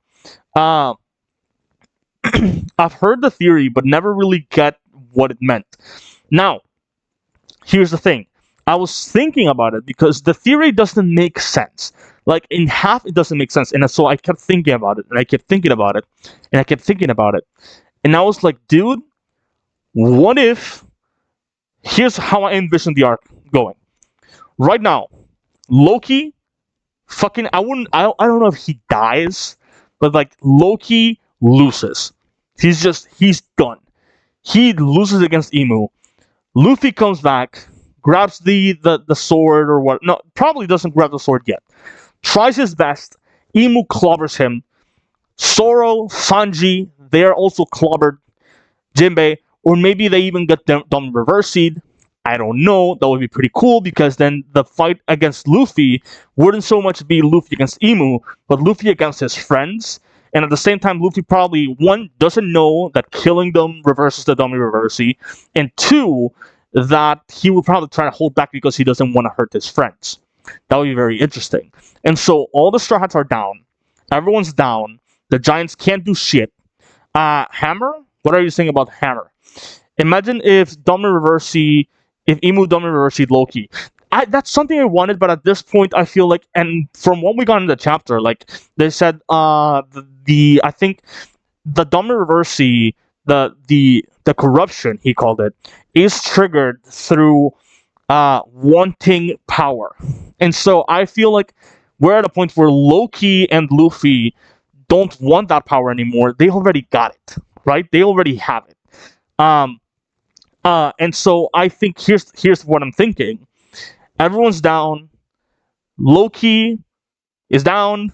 Speaker 1: I've heard the theory, but never really get what it meant. Now, here's the thing. I was thinking about it because the theory doesn't make sense. Like, in half, it doesn't make sense. And so I kept thinking about it, and I kept thinking about it, and I kept thinking about it. And I was like, dude, what if... Here's how I envision the arc going. Right now, Loki, fucking, I don't know if he dies, but like, Loki loses. He's done. He loses against Imu. Luffy comes back, grabs the sword or what. No, probably doesn't grab the sword yet. Tries his best. Imu clobbers him. Zoro, Sanji, they are also clobbered. Jinbei, or maybe they even get them reversied. I don't know. That would be pretty cool, because then the fight against Luffy wouldn't so much be Luffy against Imu, but Luffy against his friends. And at the same time, Luffy probably, one, doesn't know that killing them reverses the dummy reversey, and two, that he would probably try to hold back because he doesn't want to hurt his friends. That would be very interesting. And so all the Straw Hats are down. Everyone's down. The Giants can't do shit. Hammer? What are you saying about Hammer? Imagine if Imu dummy reversed Loki. That's something I wanted, but at this point, I feel like, and from what we got in the chapter, like they said, I think the dummy reversey, the corruption, he called it, is triggered through wanting power, and so I feel like we're at a point where Loki and Luffy don't want that power anymore. They already got it, right? They already have it. And so I think here's what I'm thinking. Everyone's down. Loki is down.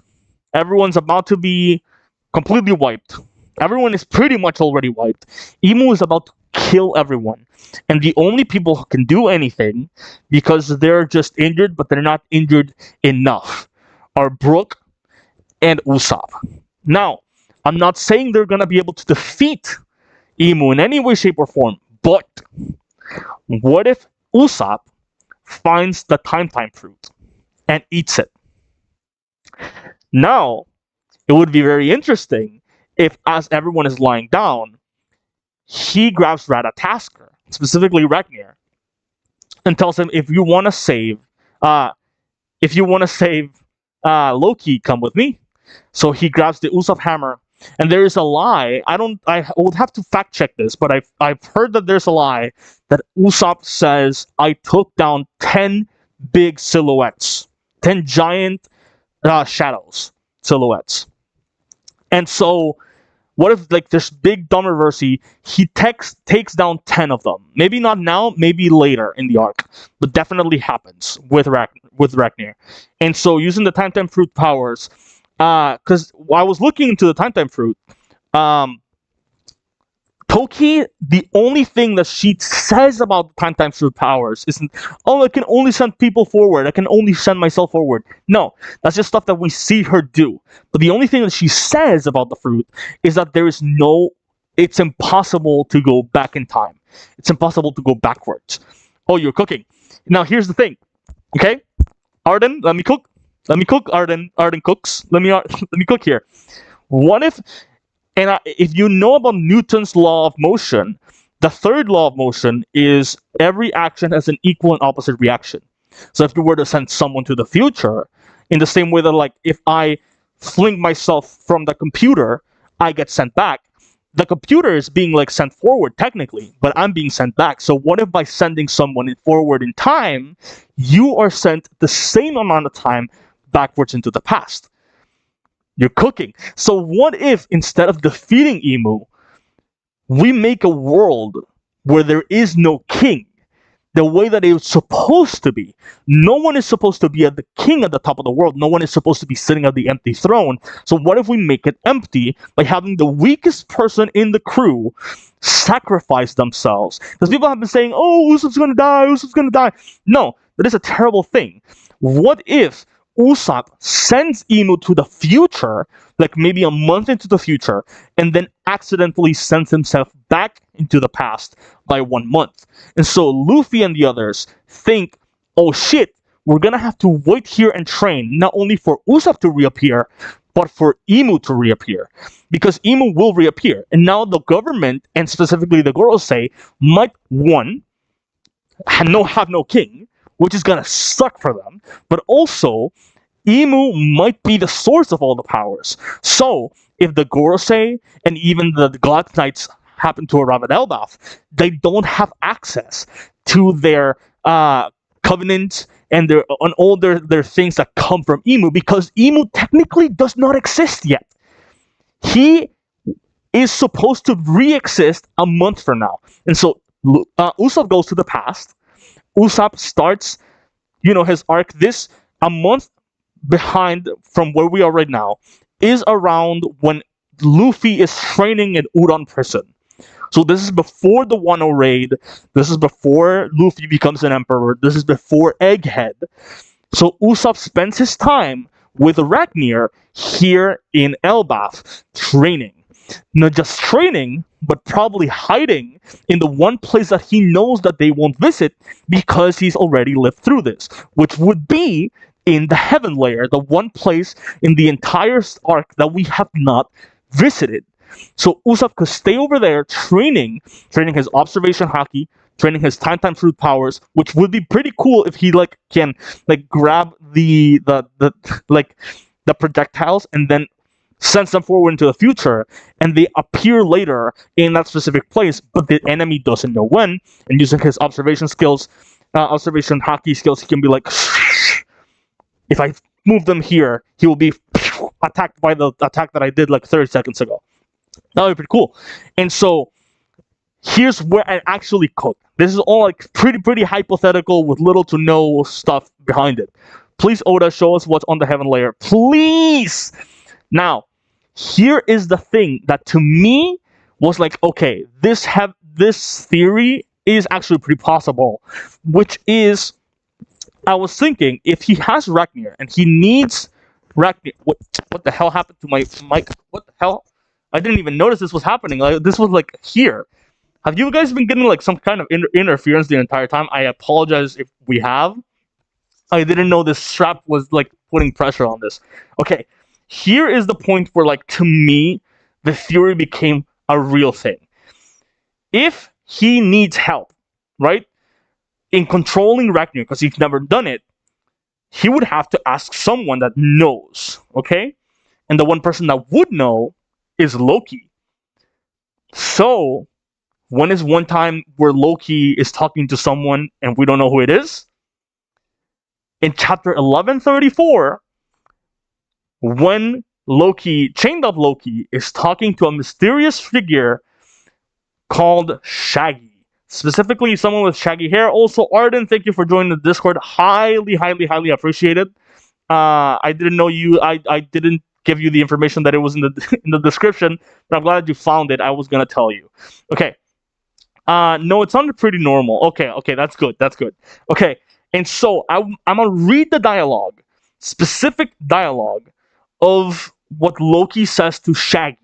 Speaker 1: Everyone's about to be completely wiped. Everyone is pretty much already wiped. Imu is about to kill everyone. And the only people who can do anything, because they're just injured, but they're not injured enough, are Brook and Usopp. Now, I'm not saying they're gonna be able to defeat Emu in any way, shape, or form, but what if Usopp finds the time fruit and eats it? Now, it would be very interesting if, as everyone is lying down, he grabs Ratatasker, specifically Ragnar, and tells him, uh, if you want to save Loki, come with me. So he grabs the Usopp hammer, and there is a lie. I would have to fact check this, but I've heard that there's a lie that Usopp says, I took down 10 big silhouettes, 10 giant shadows silhouettes. And so, what if, like, this big Dummerversey, he takes down 10 of them? Maybe not now, maybe later in the arc, but definitely happens with Ragnar. And so, using the time fruit powers, because I was looking into the time fruit, Toki, the only thing that she says about the time fruit powers isn't, oh, I can only send people forward, I can only send myself forward. No, that's just stuff that we see her do. But the only thing that she says about the fruit is that it's impossible to go back in time. It's impossible to go backwards. Oh, you're cooking. Now, here's the thing, okay? Arden, let me cook. Arden cooks. Let me cook here. What if... And if you know about Newton's law of motion, the third law of motion is every action has an equal and opposite reaction. So if you were to send someone to the future, in the same way that, like, if I fling myself from the computer, I get sent back. The computer is being, like, sent forward technically, but I'm being sent back. So what if by sending someone forward in time, you are sent the same amount of time backwards into the past? You're cooking. So what if, instead of defeating Emu, we make a world where there is no king, the way that it's supposed to be? No one is supposed to be the king at the top of the world. No one is supposed to be sitting at the empty throne. So what if we make it empty by having the weakest person in the crew sacrifice themselves? Because people have been saying, oh, Usopp's gonna die, Usopp's gonna die. No, that is a terrible thing. What if Usopp sends Emu to the future, like maybe a month into the future, and then accidentally sends himself back into the past by 1 month? And so Luffy and the others think, oh shit, we're gonna have to wait here and train, not only for Usopp to reappear, but for Emu to reappear. Because Emu will reappear. And now the government, and specifically the Gorosei, might, one, have no king, which is gonna suck for them, but also Emu might be the source of all the powers. So if the Gorosei and even the Galactic Knights happen to arrive at Elbaf, they don't have access to their covenant and all their things that come from Emu, because Emu technically does not exist yet. He is supposed to re-exist a month from now. And so Usopp goes to the past. Usopp starts, his arc a month behind from where we are right now, is around when Luffy is training in Udon prison. So this is before the Wano raid. This is before Luffy becomes an emperor. This is before Egghead. So Usopp spends his time with Ragnar here in Elbaf training. Not just training, but probably hiding in the one place that he knows that they won't visit, because he's already lived through this, which would be in the Heaven Layer, the one place in the entire arc that we have not visited. So Usopp could stay over there training his observation haki, training his time fruit powers, which would be pretty cool if he can grab the projectiles and then sends them forward into the future, and they appear later in that specific place, but the enemy doesn't know when. And using his observation haki skills, he can be like, if I move them here, he will be attacked by the attack that I did 30 seconds ago. That would be pretty cool. And so here's where I actually cook. This is all pretty hypothetical with little to no stuff behind it. Please, Oda, show us what's on the Heaven Layer, please. Now, here is the thing that to me was okay, this theory is actually pretty possible, which is, I was thinking, if he has Ragnar and he needs Ragnar, what the hell happened to my mic? What the hell? I didn't even notice this was happening. Like this was like here. Have you guys been getting like some kind of interference the entire time? I apologize if we have. I didn't know this strap was like putting pressure on this. Okay, here is the point where like to me, the theory became a real thing. If he needs help, right, in controlling Ragnar because he's never done it, he would have to ask someone that knows, okay? And the one person that would know is Loki. So, when is one time where Loki is talking to someone and we don't know who it is? In chapter 1134, when Loki, Chained Up Loki, is talking to a mysterious figure called Shaggy. Specifically, someone with shaggy hair. Also, Arden, thank you for joining the Discord. Highly, highly, highly appreciated. I didn't know you. I didn't give you the information that it was in the description, but I'm glad you found it. I was gonna tell you. Okay. No, it sounded pretty normal. Okay, that's good. That's good. Okay, and so I'm gonna read the dialogue, specific dialogue, of what Loki says to Shaggy.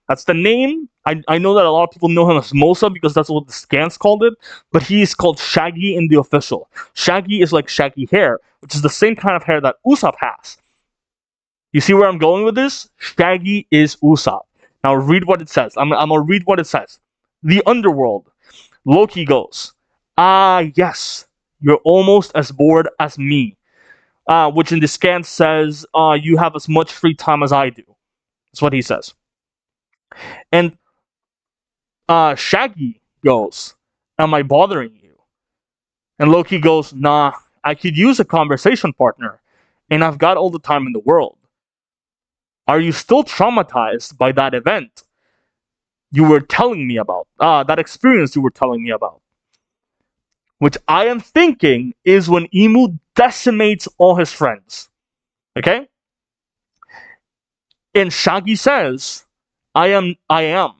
Speaker 1: That's the name. I know that a lot of people know him as Mosa because that's what the scans called it, but he is called Shaggy in the official. Shaggy is like shaggy hair, which is the same kind of hair that Usopp has. You see where I'm going with this? Shaggy is Usopp. Now read what it says. I'm gonna read what it says. The underworld. Loki goes, yes, you're almost as bored as me. Which in the scan says, you have as much free time as I do. That's what he says. And Shaggy goes, am I bothering you? And Loki goes, nah, I could use a conversation partner, and I've got all the time in the world. Are you still traumatized by that event you were telling me about? That experience you were telling me about? Which I am thinking is when Imu decimates all his friends. Okay? And Shaggy says, I am.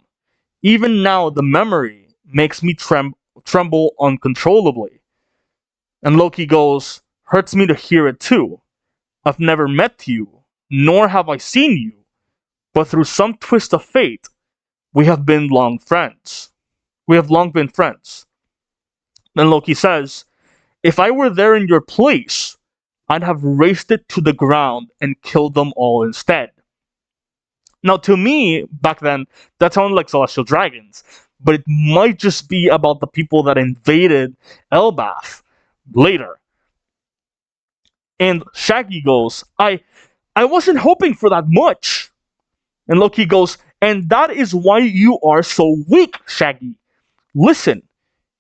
Speaker 1: Even now, the memory makes me tremble uncontrollably. And Loki goes, hurts me to hear it too. I've never met you, nor have I seen you, but through some twist of fate, we have been long friends. We have long been friends. Then Loki says, if I were there in your place, I'd have raced it to the ground and killed them all instead. Now, to me, back then, that sounded like celestial dragons, but it might just be about the people that invaded Elbaf later. And Shaggy goes, I wasn't hoping for that much. And Loki goes, and that is why you are so weak, Shaggy. Listen,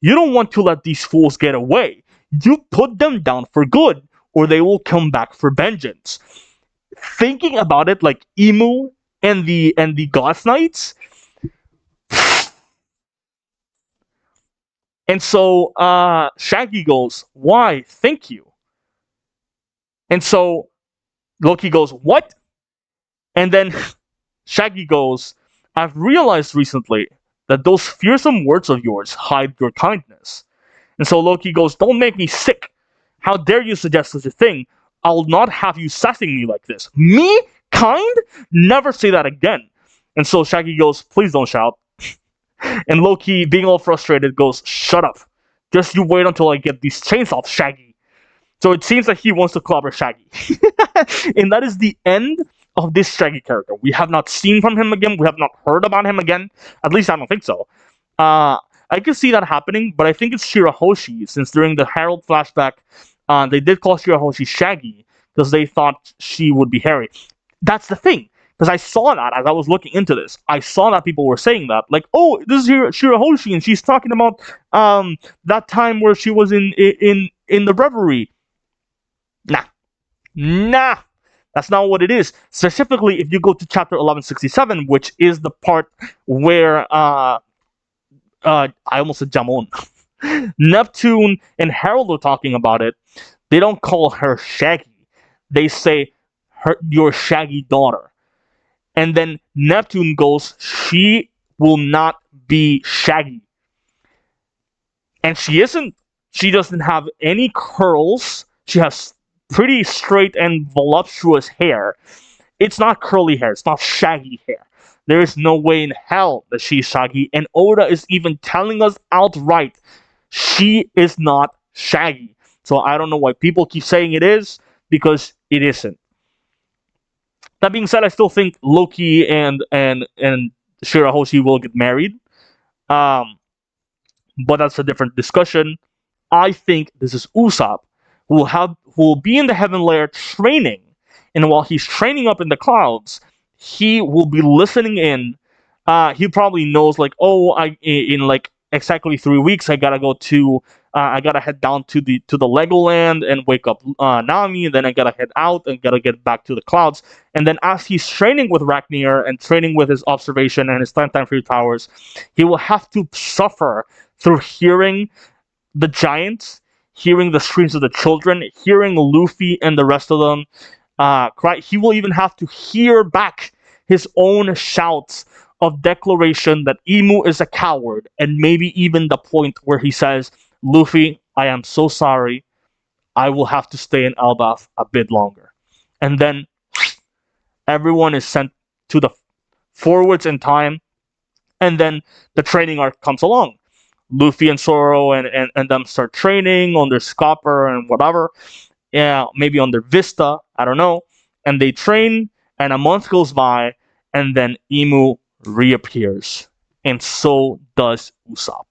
Speaker 1: you don't want to let these fools get away. You put them down for good, or they will come back for vengeance. Thinking about it like Imu and the Goth Knights. And so Shaggy goes, why? Thank you. And so Loki goes, what? And then Shaggy goes, I've realized recently that those fearsome words of yours hide your kindness. And so Loki goes, don't make me sick. How dare you suggest such a thing? I'll not have you sassing me like this. Me? Kind? Never say that again. And so Shaggy goes, please don't shout. And Loki, being all frustrated, goes, shut up. Just you wait until I get these chains off, Shaggy. So it seems like he wants to clobber Shaggy. And that is the end of this Shaggy character. We have not seen from him again. We have not heard about him again. At least I don't think so. I can see that happening, but I think it's Shirahoshi, since during the Herald flashback, they did call Shirahoshi Shaggy because they thought she would be hairy. That's the thing, because I saw that as I was looking into this. I saw that people were saying that, like, oh, this is Shirahoshi, and she's talking about that time where she was in the reverie. Nah, that's not what it is. Specifically, if you go to chapter 1167, which is the part where I almost said Jamon. Neptune and Harold are talking about it. They don't call her Shaggy. They say your Shaggy daughter. And then Neptune goes, she will not be Shaggy. And she isn't. She doesn't have any curls. She has pretty straight and voluptuous hair. It's not curly hair. It's not shaggy hair. There is no way in hell that she's shaggy. And Oda is even telling us outright she is not shaggy. So I don't know why people keep saying it is, because it isn't. That being said, I still think Loki and Shirahoshi will get married. Um, but that's a different discussion. I think this is Usopp who will be in the heaven layer training, and while he's training up in the clouds, he will be listening in. He probably knows like, oh, in like exactly 3 weeks, I gotta head down to the Legoland and wake up Nami, and then I gotta head out and gotta get back to the clouds. And then as he's training with Ragnar and training with his observation and his time free powers, he will have to suffer through hearing the giants, hearing the screams of the children, hearing Luffy and the rest of them cry. He will even have to hear back his own shouts of declaration that Imu is a coward, and maybe even the point where he says, Luffy, I am so sorry. I will have to stay in Elbaf a bit longer. And then everyone is sent to the forwards in time, and then the training arc comes along. Luffy and Zoro and them start training on their Scopper and whatever. Yeah, maybe on their Vista, I don't know. And they train, and a month goes by, and then Imu reappears. And so does Usopp.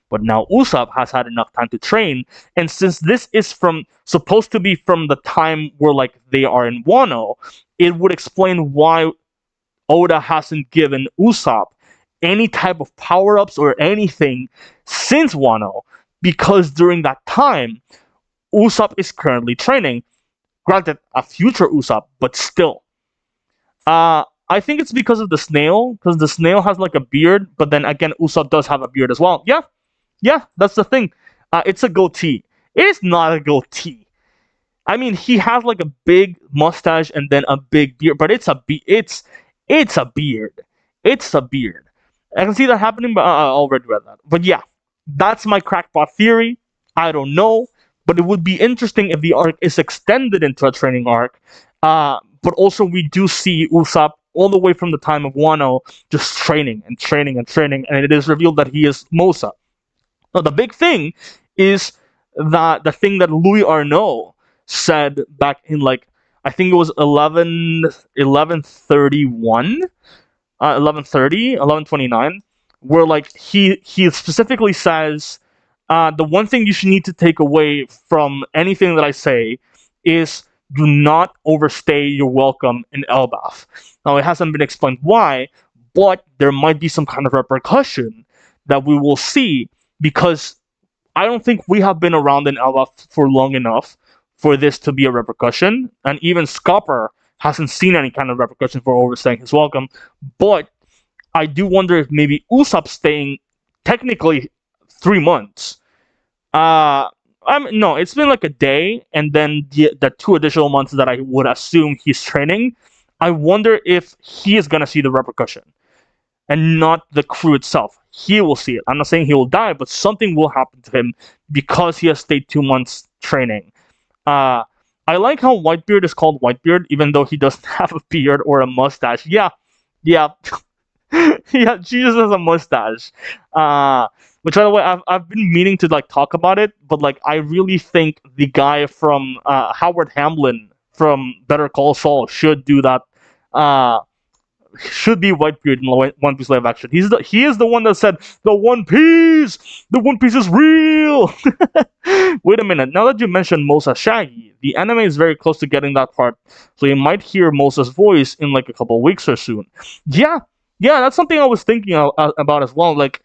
Speaker 1: But now Usopp has had enough time to train, and since this is supposed to be from the time where like they are in Wano, it would explain why Oda hasn't given Usopp any type of power-ups or anything since Wano, because during that time, Usopp is currently training. Granted, a future Usopp, but still. I think it's because of the snail, because the snail has like a beard, but then again, Usopp does have a beard as well. Yeah, that's the thing. It's a goatee. It is not a goatee. I mean, he has like a big mustache and then a big beard, but it's a beard. It's a beard. It's a beard. I can see that happening, but I already read that. But yeah, that's my crackpot theory. I don't know, but it would be interesting if the arc is extended into a training arc. But also, we do see Usopp all the way from the time of Wano just training and training and training, and it is revealed that he is Mosa. Now, the big thing is that the thing that Louis Arnault said back in like, I think it was 1131. 1129, where like he specifically says, the one thing you should need to take away from anything that I say is do not overstay your welcome in Elbaf. Now, it hasn't been explained why, but there might be some kind of repercussion that we will see, because I don't think we have been around in Elbaf for long enough for this to be a repercussion, and even Scopper hasn't seen any kind of repercussion for overstaying his welcome. But I do wonder if maybe Usopp staying technically 3 months. No, it's been like a day, and then the 2 additional months that I would assume he's training. I wonder if he is gonna see the repercussion, and not the crew itself. He will see it. I'm not saying he will die, but something will happen to him because he has stayed 2 months training. I like how Whitebeard is called Whitebeard, even though he doesn't have a beard or a mustache. Yeah. Yeah, she just has a mustache. Which, by the way, I've been meaning to like talk about it, but like I really think the guy from Howard Hamlin from Better Call Saul should do that. Should be Whitebeard in One Piece live action. He is the one that said the One Piece is real. Wait a minute. Now that you mentioned Mosa Shaggy, the anime is very close to getting that part, so you might hear Mosa's voice in like a couple of weeks or soon. Yeah, that's something I was thinking about as well. Like,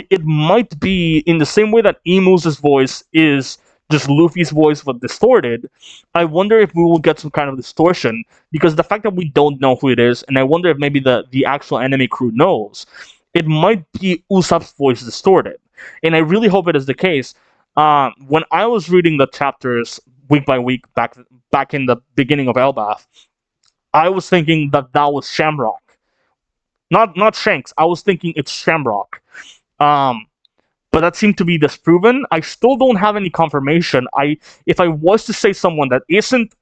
Speaker 1: it might be in the same way that Emu's voice is just Luffy's voice but distorted. I wonder if we will get some kind of distortion, because the fact that we don't know who it is, and I wonder if maybe the actual anime crew knows, it might be Usopp's voice distorted. And I really hope it is the case. When I was reading the chapters week by week back in the beginning of Elbaf, I was thinking that was Shamrock. Not Shanks. I was thinking it's Shamrock. but that seemed to be disproven. I still don't have any confirmation. If I was to say someone that isn't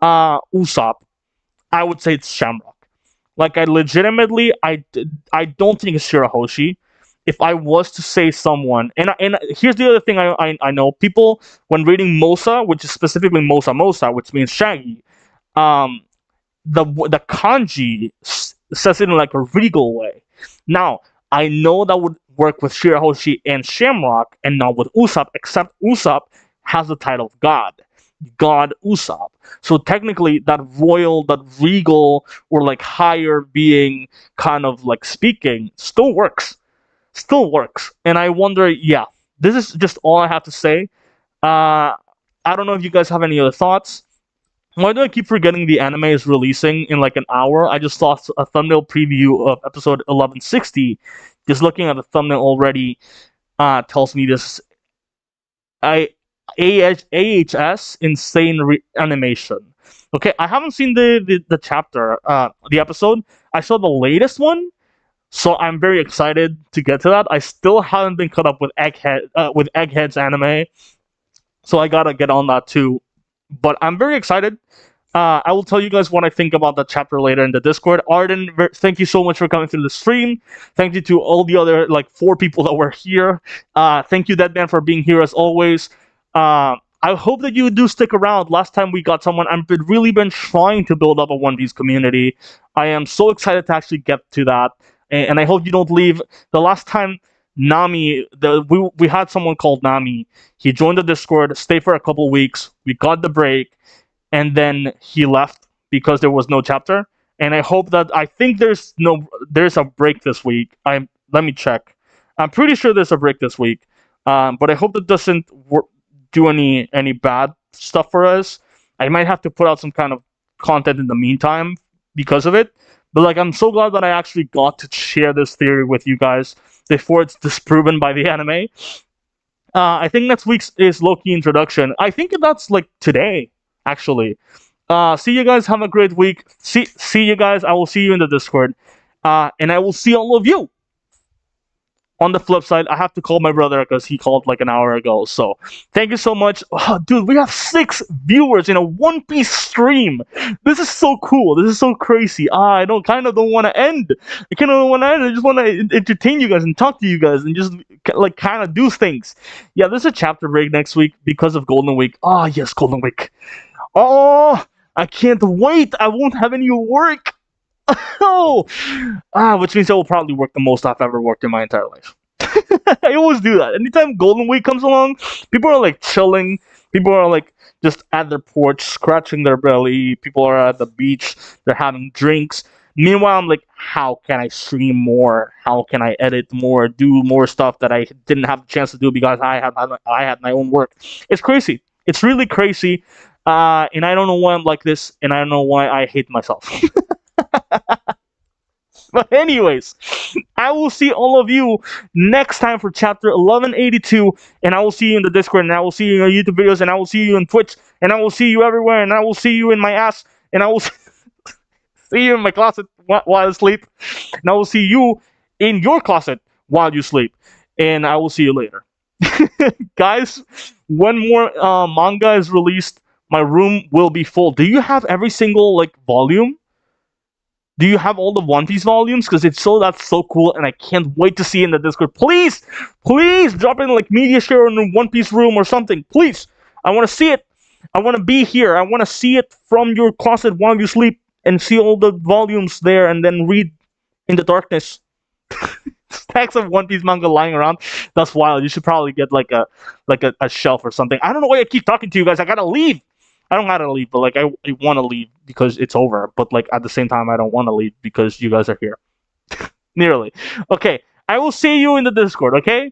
Speaker 1: Usopp, I would say it's Shamrock. Like, I legitimately, I don't think it's Shirahoshi. If I was to say someone, and here's the other thing I know, people, when reading Mosa, which is specifically Mosa, which means Shaggy, um, the kanji says it in like a regal way. Now, I know that would work with Shirahoshi and Shamrock, and not with Usopp, except Usopp has the title of God Usopp. So technically, that royal, that regal, or like higher being kind of like speaking still works. Still works. And I wonder, yeah, this is just all I have to say. I don't know if you guys have any other thoughts. Why do I keep forgetting the anime is releasing in like an hour? I just saw a thumbnail preview of episode 1160. Just looking at the thumbnail already tells me this. AHS Insane Animation. Okay, I haven't seen the chapter, the episode. I saw the latest one, so I'm very excited to get to that. I still haven't been caught up with Egghead's anime, so I gotta get on that too. But I'm very excited. I will tell you guys what I think about that chapter later in the Discord. Arden, thank you so much for coming through the stream. Thank you to all the other like 4 people that were here. Thank you, Deadman, for being here as always. I hope that you do stick around. Last time we got someone, I've really been trying to build up a One Piece community. I am so excited to actually get to that, and I hope you don't leave. The last time Nami, we had someone called Nami. He joined the Discord, stayed for a couple weeks. We got the break, and then he left because there was no chapter. And I think there's a break this week. Let me check. I'm pretty sure there's a break this week. But I hope that doesn't do any bad stuff for us. I might have to put out some kind of content in the meantime because of it. But like, I'm so glad that I actually got to share this theory with you guys before it's disproven by the anime. I think next week's is Loki introduction. I think that's like today, actually. See you guys. Have a great week. See you guys. I will see you in the Discord. And I will see all of you. On the flip side, I have to call my brother because he called like an hour ago. So thank you so much. Oh, dude, we have 6 viewers in a One Piece stream. This is so cool. This is so crazy. I kind of don't want to end. I kind of don't want to end. I just want to entertain you guys and talk to you guys and just like kind of do things. Yeah, there's a chapter break next week because of Golden Week. Oh, yes, Golden Week. Oh, I can't wait. I won't have any work. Oh, which means I will probably work the most I've ever worked in my entire life. I always do that. Anytime Golden Week comes along, people are like chilling. People are like just at their porch, scratching their belly. People are at the beach. They're having drinks. Meanwhile, I'm like, how can I stream more? How can I edit more? Do more stuff that I didn't have the chance to do because I had my own work. It's crazy. It's really crazy. And I don't know why I'm like this, and I don't know why I hate myself. But anyways, I will see all of you next time for chapter 1182, and I will see you in the Discord, and I will see you in YouTube videos, and I will see you on Twitch, and I will see you everywhere, and I will see you in my ass, and I will see you in my closet while I sleep, and I will see you in your closet while you sleep, and I will see you later. Guys, when more manga is released, my room will be full. Do you have every single like volume? Do you have all the One Piece volumes? Because if so, that's so cool, and I can't wait to see you in the Discord. Please drop in like media share in the One Piece room or something. Please, I want to see it. I want to be here. I want to see it from your closet while you sleep and see all the volumes there, and then read in the darkness. Stacks of One Piece manga lying around. That's wild. You should probably get like a shelf or something. I don't know why I keep talking to you guys. I gotta leave. I don't gotta leave, but like I want to leave because it's over. But like at the same time, I don't want to leave because you guys are here. Nearly. Okay, I will see you in the Discord. Okay.